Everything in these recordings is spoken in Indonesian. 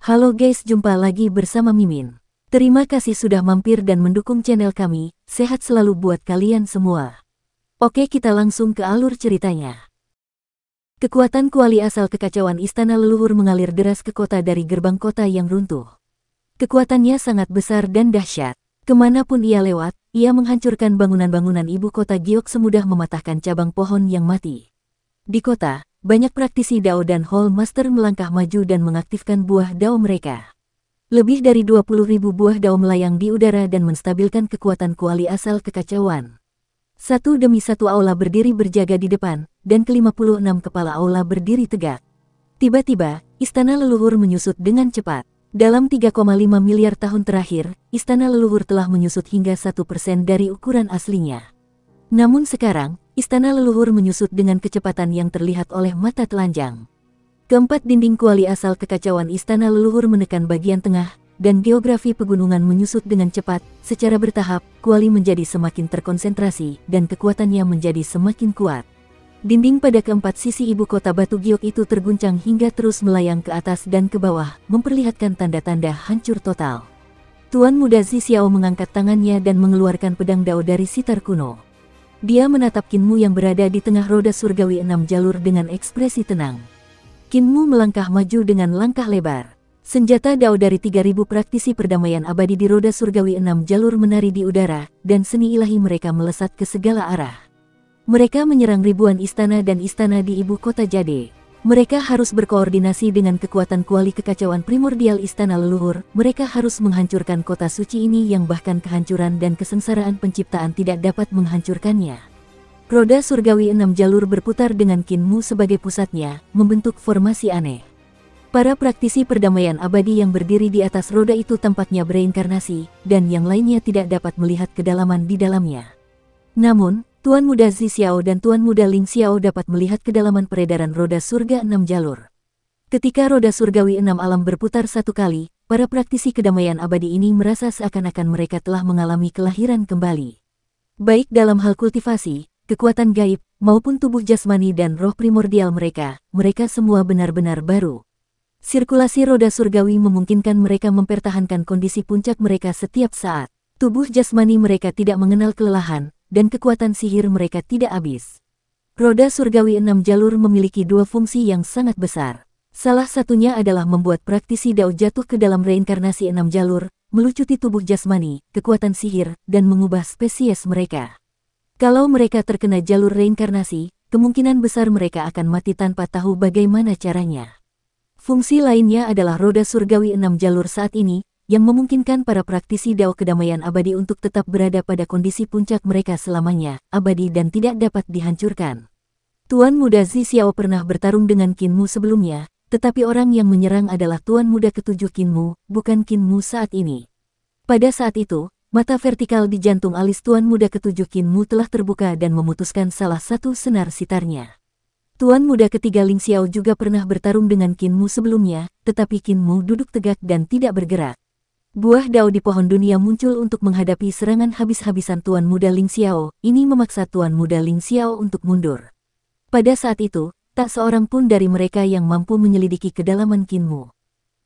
Halo guys, jumpa lagi bersama Mimin. Terima kasih sudah mampir dan mendukung channel kami, sehat selalu buat kalian semua. Oke, kita langsung ke alur ceritanya. Kekuatan kuali asal kekacauan istana leluhur mengalir deras ke kota dari gerbang kota yang runtuh. Kekuatannya sangat besar dan dahsyat. Kemanapun ia lewat, ia menghancurkan bangunan-bangunan ibu kota giok semudah mematahkan cabang pohon yang mati. Di kota, banyak praktisi Dao dan Hall Master melangkah maju dan mengaktifkan buah Dao mereka. Lebih dari 20.000 buah Dao melayang di udara dan menstabilkan kekuatan kuali asal kekacauan. Satu demi satu aula berdiri berjaga di depan, dan ke-56 kepala aula berdiri tegak. Tiba-tiba, istana leluhur menyusut dengan cepat. Dalam 3,5 miliar tahun terakhir, istana leluhur telah menyusut hingga 1% dari ukuran aslinya. Namun sekarang, istana leluhur menyusut dengan kecepatan yang terlihat oleh mata telanjang. Keempat dinding kuali asal kekacauan istana leluhur menekan bagian tengah, dan geografi pegunungan menyusut dengan cepat. Secara bertahap, kuali menjadi semakin terkonsentrasi, dan kekuatannya menjadi semakin kuat. Dinding pada keempat sisi ibu kota batu giok itu terguncang hingga terus melayang ke atas dan ke bawah, memperlihatkan tanda-tanda hancur total. Tuan Muda Zi Xiao mengangkat tangannya dan mengeluarkan pedang Dao dari sitar kuno. Dia menatap Qinmu yang berada di tengah roda surgawi 6 jalur dengan ekspresi tenang. Qinmu melangkah maju dengan langkah lebar. Senjata Dao dari 3.000 praktisi perdamaian abadi di roda surgawi 6 jalur menari di udara, dan seni ilahi mereka melesat ke segala arah. Mereka menyerang ribuan istana dan istana di ibu kota Jade. Mereka harus berkoordinasi dengan kekuatan kuali kekacauan primordial istana leluhur. Mereka harus menghancurkan kota suci ini yang bahkan kehancuran dan kesengsaraan penciptaan tidak dapat menghancurkannya. Roda surgawi 6 jalur berputar dengan Qinmu sebagai pusatnya, membentuk formasi aneh. Para praktisi perdamaian abadi yang berdiri di atas roda itu tampaknya bereinkarnasi, dan yang lainnya tidak dapat melihat kedalaman di dalamnya. Namun, Tuan Muda Zi Xiao dan Tuan Muda Ling Xiao dapat melihat kedalaman peredaran roda surga 6 jalur. Ketika roda surgawi 6 alam berputar satu kali, para praktisi kedamaian abadi ini merasa seakan-akan mereka telah mengalami kelahiran kembali. Baik dalam hal kultivasi, kekuatan gaib, maupun tubuh jasmani dan roh primordial mereka semua benar-benar baru. Sirkulasi roda surgawi memungkinkan mereka mempertahankan kondisi puncak mereka setiap saat. Tubuh jasmani mereka tidak mengenal kelelahan, dan kekuatan sihir mereka tidak habis. Roda surgawi 6 jalur memiliki dua fungsi yang sangat besar. Salah satunya adalah membuat praktisi Dao jatuh ke dalam reinkarnasi 6 jalur, melucuti tubuh jasmani, kekuatan sihir, dan mengubah spesies mereka. Kalau mereka terkena jalur reinkarnasi, kemungkinan besar mereka akan mati tanpa tahu bagaimana caranya. Fungsi lainnya adalah roda surgawi 6 jalur saat ini, yang memungkinkan para praktisi Dao kedamaian abadi untuk tetap berada pada kondisi puncak mereka selamanya, abadi dan tidak dapat dihancurkan. Tuan Muda Zi Xiao pernah bertarung dengan Qinmu sebelumnya, tetapi orang yang menyerang adalah Tuan Muda ketujuh Qinmu, bukan Qinmu saat ini. Pada saat itu, mata vertikal di jantung alis Tuan Muda ketujuh Qinmu telah terbuka dan memutuskan salah satu senar sitarnya. Tuan Muda ketiga Ling Xiao juga pernah bertarung dengan Qinmu sebelumnya, tetapi Qinmu duduk tegak dan tidak bergerak. Buah Dao di pohon dunia muncul untuk menghadapi serangan habis-habisan Tuan Muda Ling Xiao. Ini memaksa Tuan Muda Ling Xiao untuk mundur. Pada saat itu, tak seorang pun dari mereka yang mampu menyelidiki kedalaman Qinmu.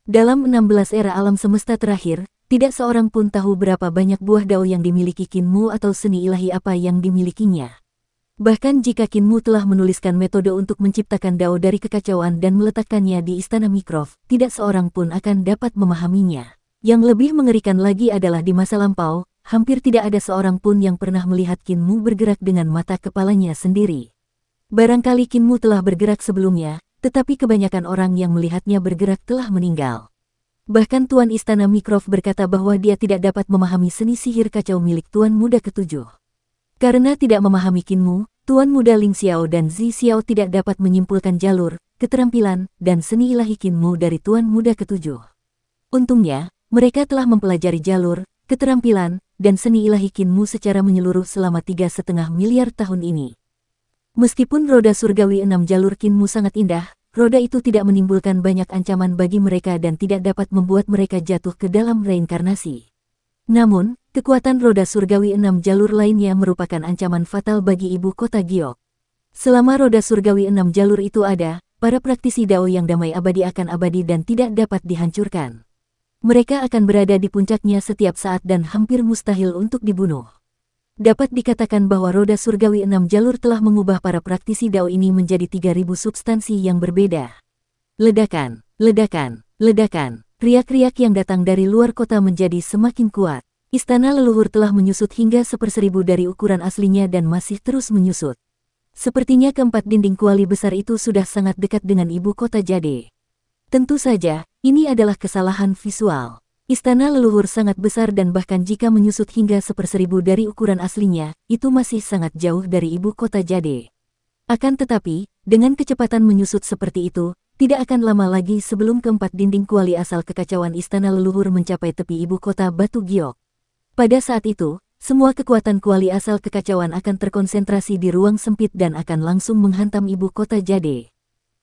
Dalam 16 era alam semesta terakhir, tidak seorang pun tahu berapa banyak buah Dao yang dimiliki Qinmu atau seni ilahi apa yang dimilikinya. Bahkan jika Qinmu telah menuliskan metode untuk menciptakan Dao dari kekacauan dan meletakkannya di istana Mikrov, tidak seorang pun akan dapat memahaminya. Yang lebih mengerikan lagi adalah di masa lampau, hampir tidak ada seorang pun yang pernah melihat Qinmu bergerak dengan mata kepalanya sendiri. Barangkali Qinmu telah bergerak sebelumnya, tetapi kebanyakan orang yang melihatnya bergerak telah meninggal. Bahkan Tuan Istana Mikrov berkata bahwa dia tidak dapat memahami seni sihir kacau milik Tuan Muda ketujuh. Karena tidak memahami Qinmu, Tuan Muda Ling Xiao dan Zi Xiao tidak dapat menyimpulkan jalur, keterampilan, dan seni ilahi Qinmu dari Tuan Muda ketujuh. Untungnya, mereka telah mempelajari jalur, keterampilan, dan seni ilahi Qinmu secara menyeluruh selama 3,5 miliar tahun ini. Meskipun roda surgawi 6 jalur Qinmu sangat indah, roda itu tidak menimbulkan banyak ancaman bagi mereka dan tidak dapat membuat mereka jatuh ke dalam reinkarnasi. Namun, kekuatan roda surgawi 6 jalur lainnya merupakan ancaman fatal bagi ibu kota Giok. Selama roda surgawi 6 jalur itu ada, para praktisi Dao yang damai abadi akan abadi dan tidak dapat dihancurkan. Mereka akan berada di puncaknya setiap saat dan hampir mustahil untuk dibunuh. Dapat dikatakan bahwa roda surgawi 6 jalur telah mengubah para praktisi Dao ini menjadi 3.000 substansi yang berbeda. Ledakan, ledakan, ledakan, riak-riak yang datang dari luar kota menjadi semakin kuat. Istana leluhur telah menyusut hingga 1/1000 dari ukuran aslinya dan masih terus menyusut. Sepertinya keempat dinding kuali besar itu sudah sangat dekat dengan ibu kota Jade. Tentu saja, ini adalah kesalahan visual. Istana leluhur sangat besar dan bahkan jika menyusut hingga 1/1000 dari ukuran aslinya, itu masih sangat jauh dari ibu kota Jade. Akan tetapi, dengan kecepatan menyusut seperti itu, tidak akan lama lagi sebelum keempat dinding kuali asal kekacauan istana leluhur mencapai tepi ibu kota Batu Giok. Pada saat itu, semua kekuatan kuali asal kekacauan akan terkonsentrasi di ruang sempit dan akan langsung menghantam ibu kota Jade.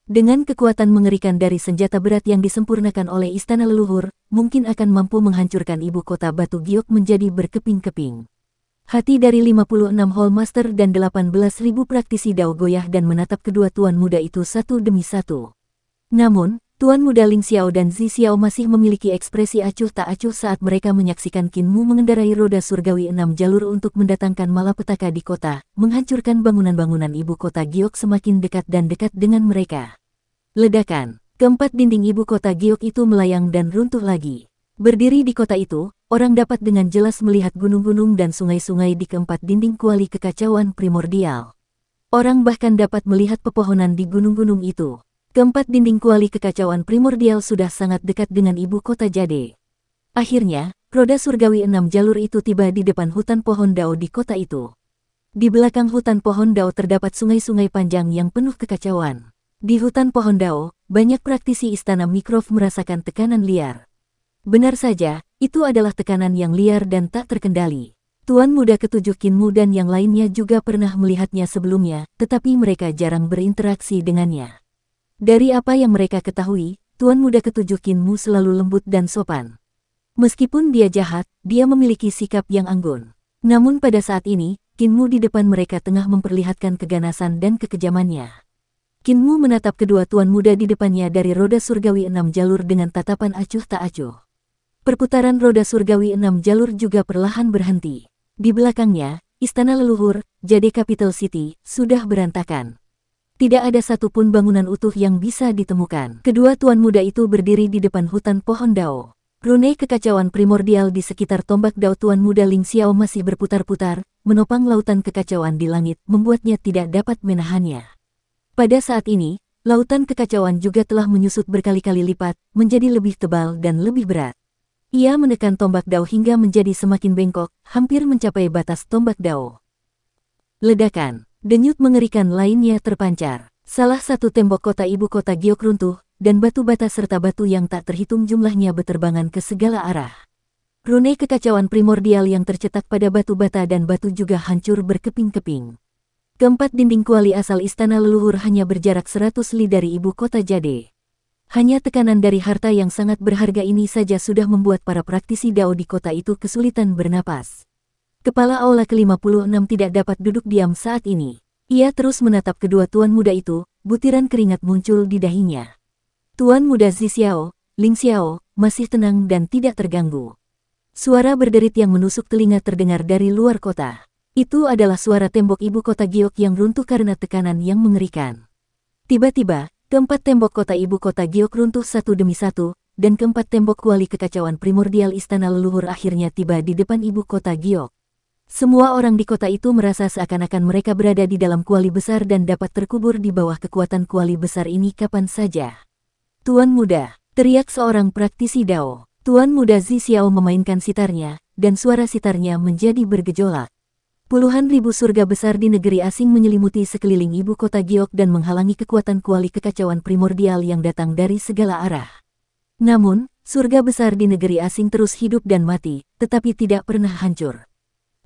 Dengan kekuatan mengerikan dari senjata berat yang disempurnakan oleh istana leluhur, mungkin akan mampu menghancurkan ibu kota Batu Giok menjadi berkeping-keping. Hati dari 56 Hall Master dan 18.000 praktisi Dao goyah dan menatap kedua tuan muda itu satu demi satu. Namun, Tuan Muda Ling Xiao dan Zi Xiao masih memiliki ekspresi acuh tak acuh saat mereka menyaksikan Qin Mu mengendarai roda surgawi 6 jalur untuk mendatangkan malapetaka di kota, menghancurkan bangunan-bangunan ibu kota Giok semakin dekat dan dekat dengan mereka. Ledakan, keempat dinding ibu kota Giok itu melayang dan runtuh lagi. Berdiri di kota itu, orang dapat dengan jelas melihat gunung-gunung dan sungai-sungai di keempat dinding kuali kekacauan primordial. Orang bahkan dapat melihat pepohonan di gunung-gunung itu. Keempat dinding kuali kekacauan primordial sudah sangat dekat dengan ibu kota Jade. Akhirnya, roda surgawi 6 jalur itu tiba di depan hutan pohon Dao di kota itu. Di belakang hutan pohon Dao terdapat sungai-sungai panjang yang penuh kekacauan. Di hutan pohon Dao, banyak praktisi istana Mikrov merasakan tekanan liar. Benar saja, itu adalah tekanan yang liar dan tak terkendali. Tuan muda ketujuh Qin Mu dan yang lainnya juga pernah melihatnya sebelumnya, tetapi mereka jarang berinteraksi dengannya. Dari apa yang mereka ketahui, Tuan Muda ketujuh Qin Mu selalu lembut dan sopan. Meskipun dia jahat, dia memiliki sikap yang anggun. Namun pada saat ini, Qin Mu di depan mereka tengah memperlihatkan keganasan dan kekejamannya. Qin Mu menatap kedua tuan muda di depannya dari roda surgawi 6 jalur dengan tatapan acuh tak acuh. Perputaran roda surgawi 6 jalur juga perlahan berhenti. Di belakangnya, istana leluhur, Jade Capital City, sudah berantakan. Tidak ada satupun bangunan utuh yang bisa ditemukan. Kedua tuan muda itu berdiri di depan hutan pohon Dao. Rune kekacauan primordial di sekitar tombak Dao tuan muda Ling Xiao masih berputar-putar, menopang lautan kekacauan di langit, membuatnya tidak dapat menahannya. Pada saat ini, lautan kekacauan juga telah menyusut berkali-kali lipat, menjadi lebih tebal dan lebih berat. Ia menekan tombak Dao hingga menjadi semakin bengkok, hampir mencapai batas tombak Dao. Ledakan. Denyut mengerikan lainnya terpancar. Salah satu tembok kota ibu kota Giok runtuh, dan batu bata serta batu yang tak terhitung jumlahnya berterbangan ke segala arah. Rune kekacauan primordial yang tercetak pada batu bata dan batu juga hancur berkeping-keping. Keempat dinding kuali asal istana leluhur hanya berjarak 100 li dari ibu kota Jade. Hanya tekanan dari harta yang sangat berharga ini saja sudah membuat para praktisi Dao di kota itu kesulitan bernapas. Kepala Aula ke-56 tidak dapat duduk diam saat ini. Ia terus menatap kedua tuan muda itu, butiran keringat muncul di dahinya. Tuan muda Zi Xiao, Ling Xiao, masih tenang dan tidak terganggu. Suara berderit yang menusuk telinga terdengar dari luar kota. Itu adalah suara tembok ibu kota Giok yang runtuh karena tekanan yang mengerikan. Tiba-tiba, keempat tembok kota ibu kota Giok runtuh satu demi satu, dan keempat tembok kuali kekacauan primordial istana leluhur akhirnya tiba di depan ibu kota Giok. Semua orang di kota itu merasa seakan-akan mereka berada di dalam kuali besar dan dapat terkubur di bawah kekuatan kuali besar ini kapan saja. Tuan muda, teriak seorang praktisi Dao. Tuan muda Zi Xiao memainkan sitarnya, dan suara sitarnya menjadi bergejolak. Puluhan ribu surga besar di negeri asing menyelimuti sekeliling ibu kota Giok dan menghalangi kekuatan kuali kekacauan primordial yang datang dari segala arah. Namun, surga besar di negeri asing terus hidup dan mati, tetapi tidak pernah hancur.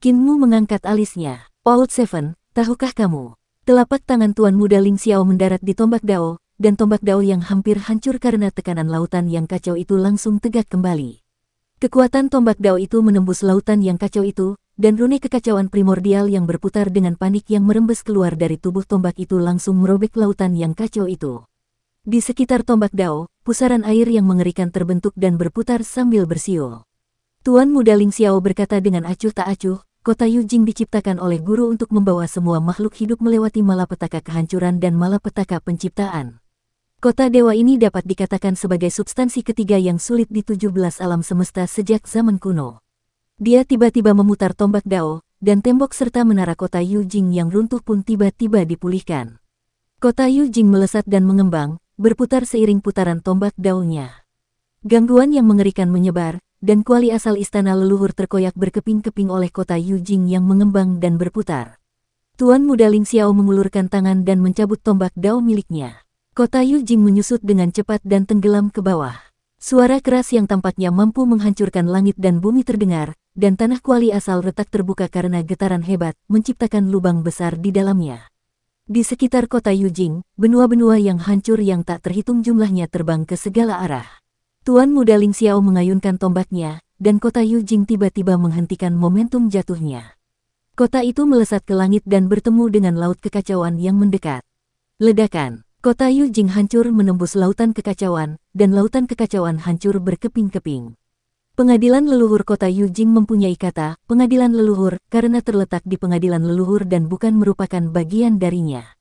Qin Mu mengangkat alisnya. Old Seven, tahukah kamu? Telapak tangan tuan muda Ling Xiao mendarat di tombak Dao, dan tombak Dao yang hampir hancur karena tekanan lautan yang kacau itu langsung tegak kembali. Kekuatan tombak Dao itu menembus lautan yang kacau itu, dan rune kekacauan primordial yang berputar dengan panik yang merembes keluar dari tubuh tombak itu langsung merobek lautan yang kacau itu. Di sekitar tombak Dao, pusaran air yang mengerikan terbentuk dan berputar sambil bersiul. Tuan Muda Ling Xiao berkata dengan acuh tak acuh, kota Yujing diciptakan oleh guru untuk membawa semua makhluk hidup melewati malapetaka kehancuran dan malapetaka penciptaan. Kota dewa ini dapat dikatakan sebagai substansi ketiga yang sulit di 17 alam semesta sejak zaman kuno. Dia tiba-tiba memutar tombak Dao, dan tembok serta menara kota Yujing yang runtuh pun tiba-tiba dipulihkan. Kota Yujing melesat dan mengembang, berputar seiring putaran tombak Dao-nya. Gangguan yang mengerikan menyebar, dan kuali asal istana leluhur terkoyak berkeping-keping oleh kota Yujing yang mengembang dan berputar. Tuan Muda Ling Xiao mengulurkan tangan dan mencabut tombak Dao miliknya. Kota Yujing menyusut dengan cepat dan tenggelam ke bawah. Suara keras yang tampaknya mampu menghancurkan langit dan bumi terdengar, dan tanah kuali asal retak terbuka karena getaran hebat, menciptakan lubang besar di dalamnya. Di sekitar kota Yujing, benua-benua yang hancur yang tak terhitung jumlahnya terbang ke segala arah. Tuan Muda Ling Xiao mengayunkan tombaknya, dan kota Yujing tiba-tiba menghentikan momentum jatuhnya. Kota itu melesat ke langit dan bertemu dengan laut kekacauan yang mendekat. Ledakan. Kota Yujing hancur menembus lautan kekacauan, dan lautan kekacauan hancur berkeping-keping. Pengadilan leluhur kota Yujing mempunyai kata, pengadilan leluhur, karena terletak di pengadilan leluhur dan bukan merupakan bagian darinya.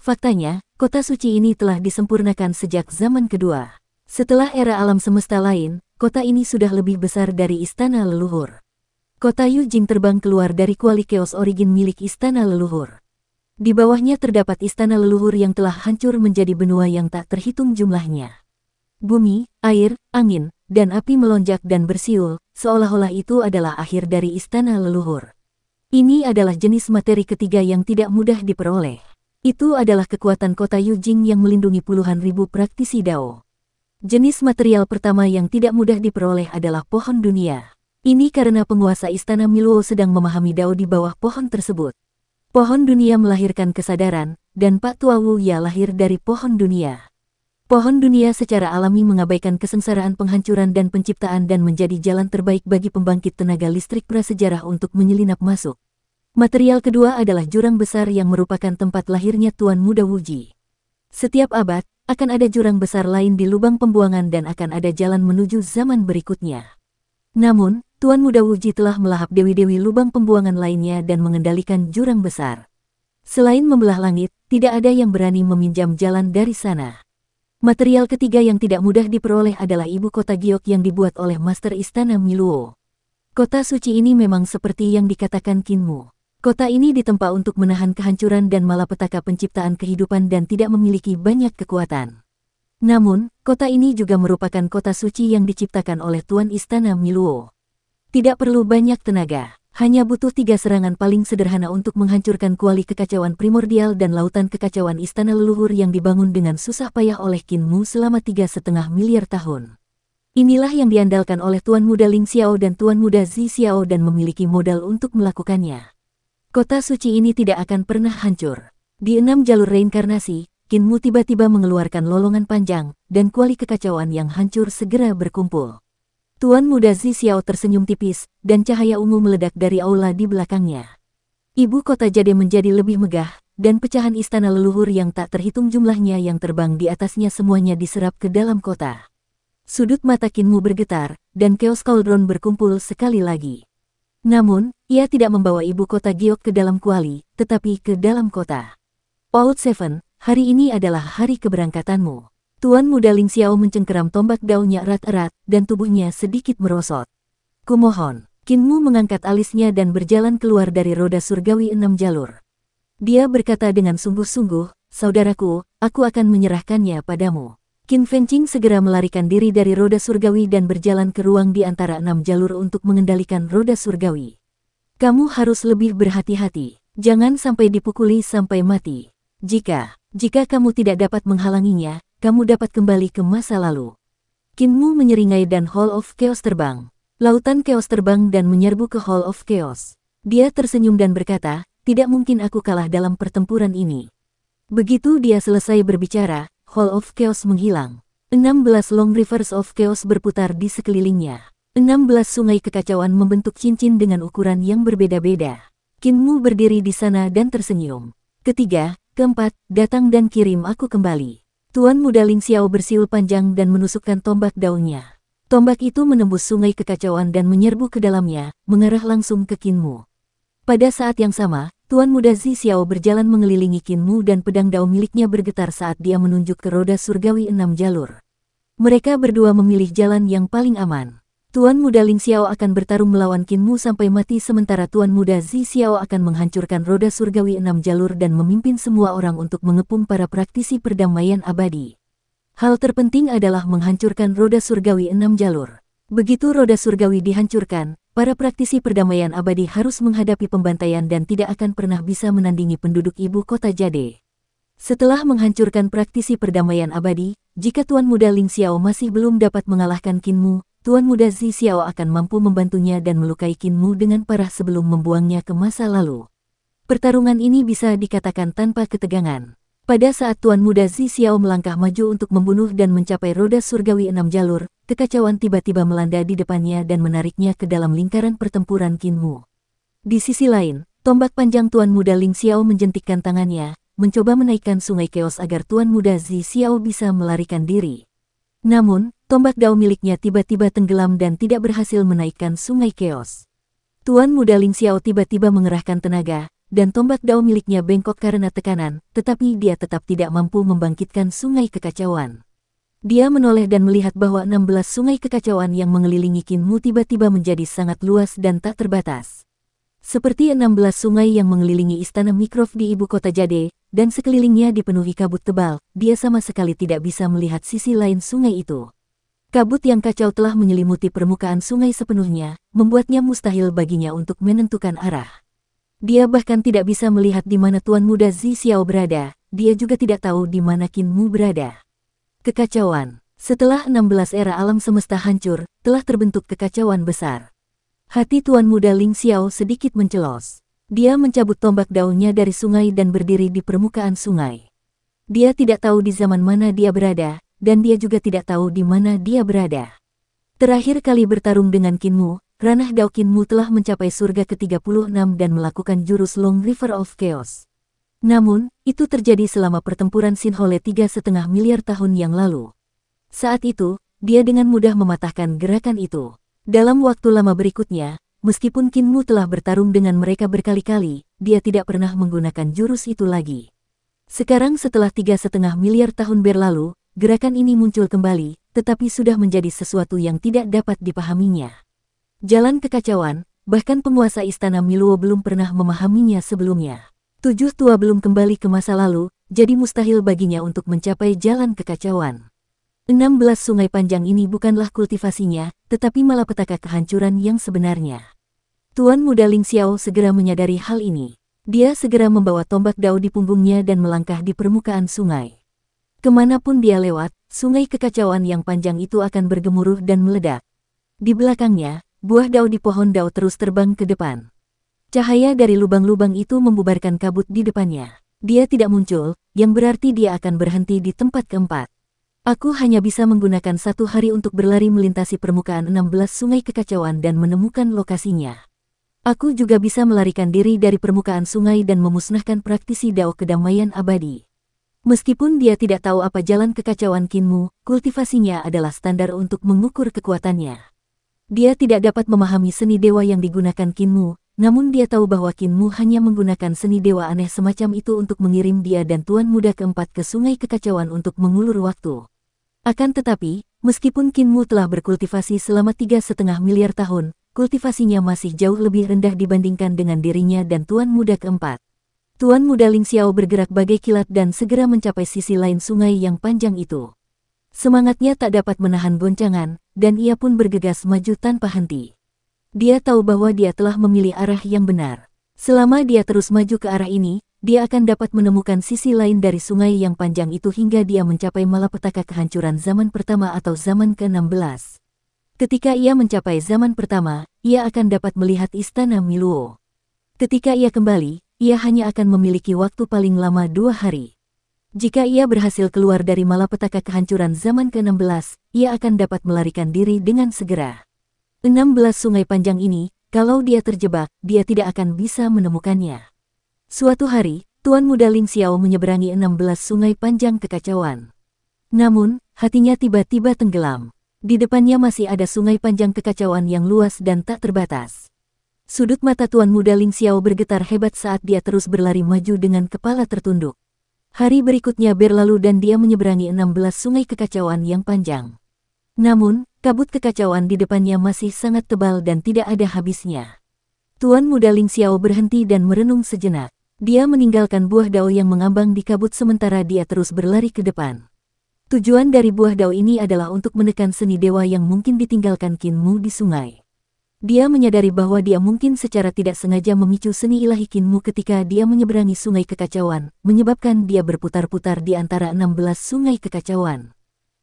Faktanya, kota suci ini telah disempurnakan sejak zaman kedua. Setelah era alam semesta lain, kota ini sudah lebih besar dari istana leluhur. Kota Yujing terbang keluar dari kuali Chaos Origin milik istana leluhur. Di bawahnya terdapat istana leluhur yang telah hancur menjadi benua yang tak terhitung jumlahnya. Bumi, air, angin, dan api melonjak dan bersiul, seolah-olah itu adalah akhir dari istana leluhur. Ini adalah jenis materi ketiga yang tidak mudah diperoleh. Itu adalah kekuatan kota Yujing yang melindungi puluhan ribu praktisi Dao. Jenis material pertama yang tidak mudah diperoleh adalah pohon dunia. Ini karena penguasa istana Miluo sedang memahami Dao di bawah pohon tersebut. Pohon dunia melahirkan kesadaran, dan Pak Tua Wu Ya lahir dari pohon dunia. Pohon dunia secara alami mengabaikan kesengsaraan penghancuran dan penciptaan dan menjadi jalan terbaik bagi pembangkit tenaga listrik prasejarah untuk menyelinap masuk. Material kedua adalah jurang besar yang merupakan tempat lahirnya Tuan Muda Wuji. Setiap abad, akan ada jurang besar lain di lubang pembuangan dan akan ada jalan menuju zaman berikutnya. Namun, Tuan Muda Wuji telah melahap dewi-dewi lubang pembuangan lainnya dan mengendalikan jurang besar. Selain membelah langit, tidak ada yang berani meminjam jalan dari sana. Material ketiga yang tidak mudah diperoleh adalah ibu kota Giok yang dibuat oleh Master Istana Miluo. Kota suci ini memang seperti yang dikatakan Kinmu. Kota ini ditempa untuk menahan kehancuran dan malapetaka penciptaan kehidupan dan tidak memiliki banyak kekuatan. Namun, kota ini juga merupakan kota suci yang diciptakan oleh Tuan Istana Miluo. Tidak perlu banyak tenaga. Hanya butuh 3 serangan paling sederhana untuk menghancurkan kuali kekacauan primordial dan lautan kekacauan istana leluhur yang dibangun dengan susah payah oleh Kinmu selama 3,5 miliar tahun. Inilah yang diandalkan oleh Tuan Muda Ling Xiao dan Tuan Muda Zi Xiao dan memiliki modal untuk melakukannya. Kota suci ini tidak akan pernah hancur. Di 6 jalur reinkarnasi, Kinmu tiba-tiba mengeluarkan lolongan panjang, dan kuali kekacauan yang hancur segera berkumpul. Tuan Muda Zi Xiao tersenyum tipis, dan cahaya ungu meledak dari aula di belakangnya. Ibu kota Jade menjadi lebih megah, dan pecahan istana leluhur yang tak terhitung jumlahnya yang terbang di atasnya semuanya diserap ke dalam kota. Sudut mata Kinmu bergetar, dan Chaos Cauldron berkumpul sekali lagi. Namun, ia tidak membawa ibu kota Giok ke dalam kuali, tetapi ke dalam kota. Paut 7, hari ini adalah hari keberangkatanmu. Tuan Muda Ling Xiao mencengkeram tombak Dao-nya erat-erat, dan tubuhnya sedikit merosot. Kumohon. Kinmu mengangkat alisnya dan berjalan keluar dari roda surgawi 6 jalur. Dia berkata dengan sungguh-sungguh, saudaraku, aku akan menyerahkannya padamu. Qin Fengqing segera melarikan diri dari roda surgawi dan berjalan ke ruang di antara 6 jalur untuk mengendalikan roda surgawi. Kamu harus lebih berhati-hati. Jangan sampai dipukuli sampai mati. Jika kamu tidak dapat menghalanginya, kamu dapat kembali ke masa lalu. Kinmu menyeringai dan Hall of Chaos terbang. Lautan Chaos terbang dan menyerbu ke Hall of Chaos. Dia tersenyum dan berkata, tidak mungkin aku kalah dalam pertempuran ini. Begitu dia selesai berbicara, Hall of Chaos menghilang. 16 long rivers of chaos berputar di sekelilingnya. 16 sungai kekacauan membentuk cincin dengan ukuran yang berbeda-beda. Kinmu berdiri di sana dan tersenyum. Ketiga, keempat, datang dan kirim aku kembali. Tuan Muda Ling Xiao bersiul panjang dan menusukkan tombak daunnya. Tombak itu menembus sungai kekacauan dan menyerbu ke dalamnya, mengarah langsung ke Qin Mu. Pada saat yang sama, Tuan Muda Zi Xiao berjalan mengelilingi Qin Mu dan pedang dao miliknya bergetar saat dia menunjuk ke roda surgawi 6 jalur. Mereka berdua memilih jalan yang paling aman. Tuan Muda Ling Xiao akan bertarung melawan Qin Mu sampai mati sementara Tuan Muda Zi Xiao akan menghancurkan roda surgawi 6 jalur dan memimpin semua orang untuk mengepung para praktisi perdamaian abadi. Hal terpenting adalah menghancurkan roda surgawi 6 jalur. Begitu roda surgawi dihancurkan, para praktisi perdamaian abadi harus menghadapi pembantaian dan tidak akan pernah bisa menandingi penduduk ibu kota Jade. Setelah menghancurkan praktisi perdamaian abadi, jika Tuan Muda Ling Xiao masih belum dapat mengalahkan Qin Mu, Tuan Muda Zi Xiao akan mampu membantunya dan melukai Qin Mu dengan parah sebelum membuangnya ke masa lalu. Pertarungan ini bisa dikatakan tanpa ketegangan. Pada saat Tuan Muda Zi Xiao melangkah maju untuk membunuh dan mencapai roda surgawi 6 jalur, kekacauan tiba-tiba melanda di depannya dan menariknya ke dalam lingkaran pertempuran Qin Mu. Di sisi lain, tombak panjang Tuan Muda Ling Xiao menjentikkan tangannya, mencoba menaikkan sungai keos agar Tuan Muda Zi Xiao bisa melarikan diri. Namun, tombak dao miliknya tiba-tiba tenggelam dan tidak berhasil menaikkan sungai keos. Tuan Muda Ling Xiao tiba-tiba mengerahkan tenaga, dan tombak dao miliknya bengkok karena tekanan, tetapi dia tetap tidak mampu membangkitkan sungai kekacauan. Dia menoleh dan melihat bahwa 16 sungai kekacauan yang mengelilingi Qin Mu tiba-tiba menjadi sangat luas dan tak terbatas. Seperti 16 sungai yang mengelilingi istana Mikrov di ibu kota Jade, dan sekelilingnya dipenuhi kabut tebal, dia sama sekali tidak bisa melihat sisi lain sungai itu. Kabut yang kacau telah menyelimuti permukaan sungai sepenuhnya, membuatnya mustahil baginya untuk menentukan arah. Dia bahkan tidak bisa melihat di mana Tuan Muda Zi Xiao berada, dia juga tidak tahu di mana Qin Mu berada. Kekacauan. Setelah 16 era alam semesta hancur, telah terbentuk kekacauan besar. Hati Tuan Muda Ling Xiao sedikit mencelos. Dia mencabut tombak daunnya dari sungai dan berdiri di permukaan sungai. Dia tidak tahu di zaman mana dia berada, dan dia juga tidak tahu di mana dia berada. Terakhir kali bertarung dengan Qin Mu, ranah dao Qin Mu telah mencapai surga ke-36 dan melakukan jurus Long River of Chaos. Namun, itu terjadi selama pertempuran Sinhole 3,5 miliar tahun yang lalu. Saat itu, dia dengan mudah mematahkan gerakan itu. Dalam waktu lama berikutnya, meskipun Qin Mu telah bertarung dengan mereka berkali-kali, dia tidak pernah menggunakan jurus itu lagi. Sekarang setelah 3,5 miliar tahun berlalu, gerakan ini muncul kembali, tetapi sudah menjadi sesuatu yang tidak dapat dipahaminya. Jalan kekacauan, bahkan penguasa istana Miluo belum pernah memahaminya sebelumnya. 7 tua belum kembali ke masa lalu, jadi mustahil baginya untuk mencapai jalan kekacauan. 16 sungai panjang ini bukanlah kultivasinya, tetapi malapetaka kehancuran yang sebenarnya. Tuan Muda Ling Xiao segera menyadari hal ini. Dia segera membawa tombak dao di punggungnya dan melangkah di permukaan sungai. Kemanapun dia lewat, sungai kekacauan yang panjang itu akan bergemuruh dan meledak. Di belakangnya, buah dao di pohon dao terus terbang ke depan. Cahaya dari lubang-lubang itu membubarkan kabut di depannya. Dia tidak muncul, yang berarti dia akan berhenti di tempat keempat. Aku hanya bisa menggunakan 1 hari untuk berlari melintasi permukaan 16 sungai kekacauan dan menemukan lokasinya. Aku juga bisa melarikan diri dari permukaan sungai dan memusnahkan praktisi dao kedamaian abadi. Meskipun dia tidak tahu apa jalan kekacauan Qin Mu, kultivasinya adalah standar untuk mengukur kekuatannya. Dia tidak dapat memahami seni dewa yang digunakan Qin Mu, namun dia tahu bahwa Qin Mu hanya menggunakan seni dewa aneh semacam itu untuk mengirim dia dan Tuan Muda keempat ke sungai kekacauan untuk mengulur waktu. Akan tetapi, meskipun Qin Mu telah berkultivasi selama 3,5 miliar tahun, kultivasinya masih jauh lebih rendah dibandingkan dengan dirinya dan Tuan Muda keempat. Tuan Muda Ling Xiao bergerak bagai kilat dan segera mencapai sisi lain sungai yang panjang itu. Semangatnya tak dapat menahan goncangan, dan ia pun bergegas maju tanpa henti. Dia tahu bahwa dia telah memilih arah yang benar. Selama dia terus maju ke arah ini, dia akan dapat menemukan sisi lain dari sungai yang panjang itu hingga dia mencapai malapetaka kehancuran zaman pertama atau zaman ke-16. Ketika ia mencapai zaman pertama, ia akan dapat melihat istana Miluo. Ketika ia kembali, ia hanya akan memiliki waktu paling lama 2 hari. Jika ia berhasil keluar dari malapetaka kehancuran zaman ke-16, ia akan dapat melarikan diri dengan segera. 16 sungai panjang ini, kalau dia terjebak, dia tidak akan bisa menemukannya. Suatu hari, Tuan Muda Ling Xiao menyeberangi 16 sungai panjang kekacauan. Namun, hatinya tiba-tiba tenggelam. Di depannya masih ada sungai panjang kekacauan yang luas dan tak terbatas. Sudut mata Tuan Muda Ling Xiao bergetar hebat saat dia terus berlari maju dengan kepala tertunduk. Hari berikutnya berlalu dan dia menyeberangi 16 sungai kekacauan yang panjang. Namun, kabut kekacauan di depannya masih sangat tebal dan tidak ada habisnya. Tuan Muda Ling Xiao berhenti dan merenung sejenak. Dia meninggalkan buah dao yang mengambang di kabut sementara dia terus berlari ke depan. Tujuan dari buah dao ini adalah untuk menekan seni dewa yang mungkin ditinggalkan Qin Mu di sungai. Dia menyadari bahwa dia mungkin secara tidak sengaja memicu seni ilahi Qin Mu ketika dia menyeberangi sungai kekacauan, menyebabkan dia berputar-putar di antara 16 sungai kekacauan.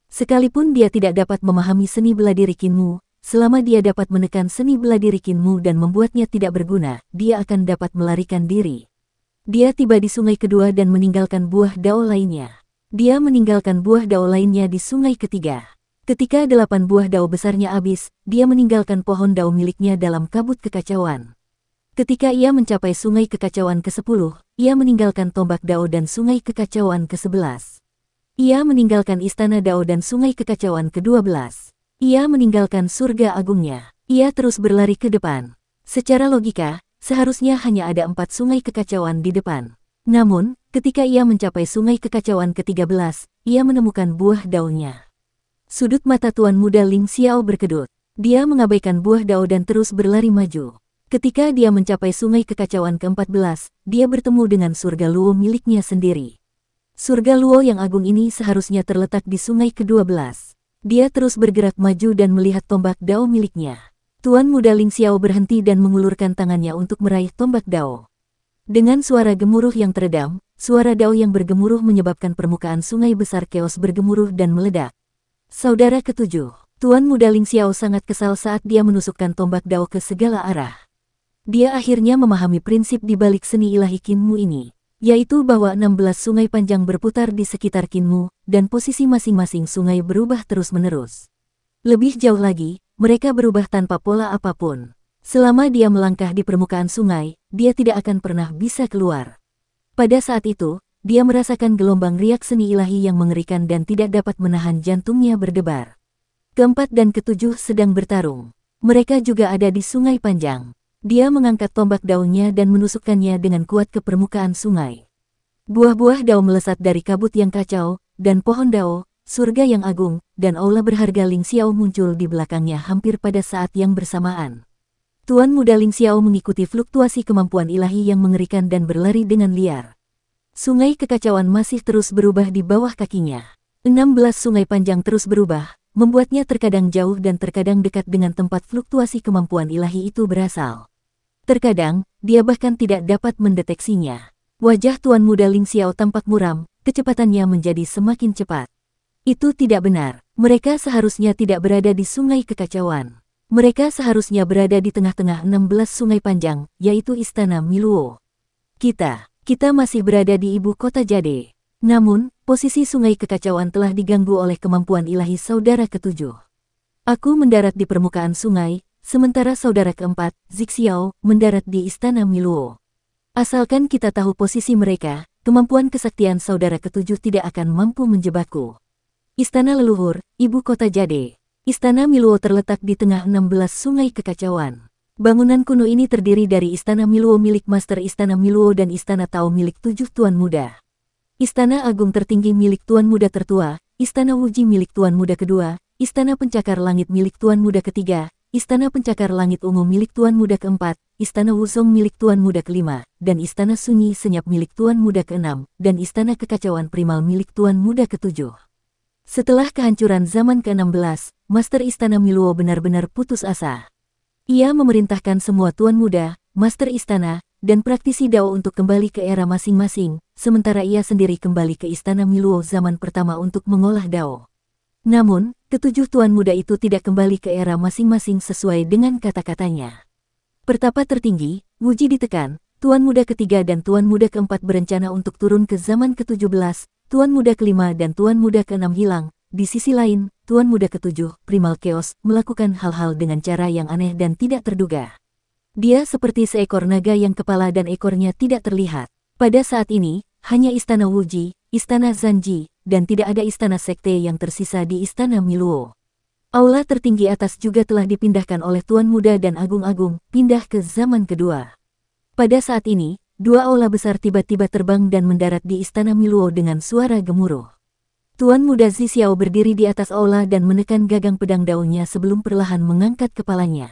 Sekalipun dia tidak dapat memahami seni bela diri Qin Mu, selama dia dapat menekan seni bela diri Qin Mu dan membuatnya tidak berguna, dia akan dapat melarikan diri. Dia tiba di sungai kedua dan meninggalkan buah dao lainnya. Dia meninggalkan buah dao lainnya di sungai ketiga. Ketika 8 buah dao besarnya habis, dia meninggalkan pohon dao miliknya dalam kabut kekacauan. Ketika ia mencapai sungai kekacauan ke-10, ia meninggalkan tombak dao dan sungai kekacauan ke-11. Ia meninggalkan istana dao dan sungai kekacauan ke-12. Ia meninggalkan surga agungnya. Ia terus berlari ke depan. Secara logika, seharusnya hanya ada 4 sungai kekacauan di depan. Namun, ketika ia mencapai sungai kekacauan ke-13, ia menemukan buah daunnya. Sudut mata Tuan Muda Ling Xiao berkedut. Dia mengabaikan buah dao dan terus berlari maju. Ketika dia mencapai sungai kekacauan ke-14, dia bertemu dengan surga Luo miliknya sendiri. Surga Luo yang agung ini seharusnya terletak di sungai ke-12. Dia terus bergerak maju dan melihat tombak dao miliknya. Tuan Muda Ling Xiao berhenti dan mengulurkan tangannya untuk meraih tombak dao. Dengan suara gemuruh yang teredam, suara dao yang bergemuruh menyebabkan permukaan sungai besar keos bergemuruh dan meledak. Saudara ketujuh, Tuan Muda Ling Xiao sangat kesal saat dia menusukkan tombak dao ke segala arah. Dia akhirnya memahami prinsip di balik seni ilahi Qin Mu ini, yaitu bahwa 16 sungai panjang berputar di sekitar Qin Mu, dan posisi masing-masing sungai berubah terus-menerus. Lebih jauh lagi, mereka berubah tanpa pola apapun. Selama dia melangkah di permukaan sungai, dia tidak akan pernah bisa keluar. Pada saat itu, dia merasakan gelombang riak seni ilahi yang mengerikan dan tidak dapat menahan jantungnya berdebar. Keempat dan ketujuh sedang bertarung. Mereka juga ada di sungai panjang. Dia mengangkat tombak daunnya dan menusukkannya dengan kuat ke permukaan sungai. Buah-buah dao melesat dari kabut yang kacau, dan pohon dao, surga yang agung, dan aula berharga Ling Xiao muncul di belakangnya hampir pada saat yang bersamaan. Tuan Muda Ling Xiao mengikuti fluktuasi kemampuan ilahi yang mengerikan dan berlari dengan liar. Sungai kekacauan masih terus berubah di bawah kakinya. 16 sungai panjang terus berubah, membuatnya terkadang jauh dan terkadang dekat dengan tempat fluktuasi kemampuan ilahi itu berasal. Terkadang, dia bahkan tidak dapat mendeteksinya. Wajah Tuan Muda Ling Xiao tampak muram, kecepatannya menjadi semakin cepat. Itu tidak benar. Mereka seharusnya tidak berada di sungai kekacauan. Mereka seharusnya berada di tengah-tengah 16 sungai panjang, yaitu Istana Miluo. Kita masih berada di ibu kota Jade. Namun, posisi sungai kekacauan telah diganggu oleh kemampuan ilahi saudara ketujuh. Aku mendarat di permukaan sungai, sementara saudara keempat, Zixiao, mendarat di Istana Miluo. Asalkan kita tahu posisi mereka, kemampuan kesaktian saudara ketujuh tidak akan mampu menjebakku. Istana leluhur, ibu kota Jade. Istana Miluo terletak di tengah 16 sungai kekacauan. Bangunan kuno ini terdiri dari Istana Miluo milik Master Istana Miluo dan Istana Tao milik 7 Tuan Muda. Istana Agung tertinggi milik Tuan Muda tertua, Istana Wuji milik Tuan Muda kedua, Istana Pencakar Langit milik Tuan Muda ketiga, Istana Pencakar Langit Ungu milik Tuan Muda keempat, Istana Wuzong milik Tuan Muda kelima, dan Istana Sunyi Senyap milik Tuan Muda keenam, dan Istana Kekacauan Primal milik Tuan Muda ketujuh. Setelah kehancuran zaman ke-16, Master Istana Miluo benar-benar putus asa. Ia memerintahkan semua Tuan Muda, Master Istana, dan praktisi Dao untuk kembali ke era masing-masing, sementara ia sendiri kembali ke Istana Miluo zaman pertama untuk mengolah Dao. Namun, ketujuh Tuan Muda itu tidak kembali ke era masing-masing sesuai dengan kata-katanya. Pertapa tertinggi, Wuji ditekan, Tuan Muda ketiga dan Tuan Muda keempat berencana untuk turun ke zaman ke-17, Tuan Muda kelima dan Tuan Muda keenam hilang. Di sisi lain, Tuan Muda ketujuh, Primal Chaos, melakukan hal-hal dengan cara yang aneh dan tidak terduga. Dia seperti seekor naga yang kepala dan ekornya tidak terlihat. Pada saat ini, hanya Istana Wuji, Istana Zanji, dan tidak ada istana sekte yang tersisa di Istana Miluo. Aula tertinggi atas juga telah dipindahkan oleh Tuan Muda dan Agung-Agung, pindah ke zaman kedua. Pada saat ini, dua aula besar tiba-tiba terbang dan mendarat di Istana Miluo dengan suara gemuruh. Tuan Muda Zi Xiao berdiri di atas aula dan menekan gagang pedang daunnya sebelum perlahan mengangkat kepalanya.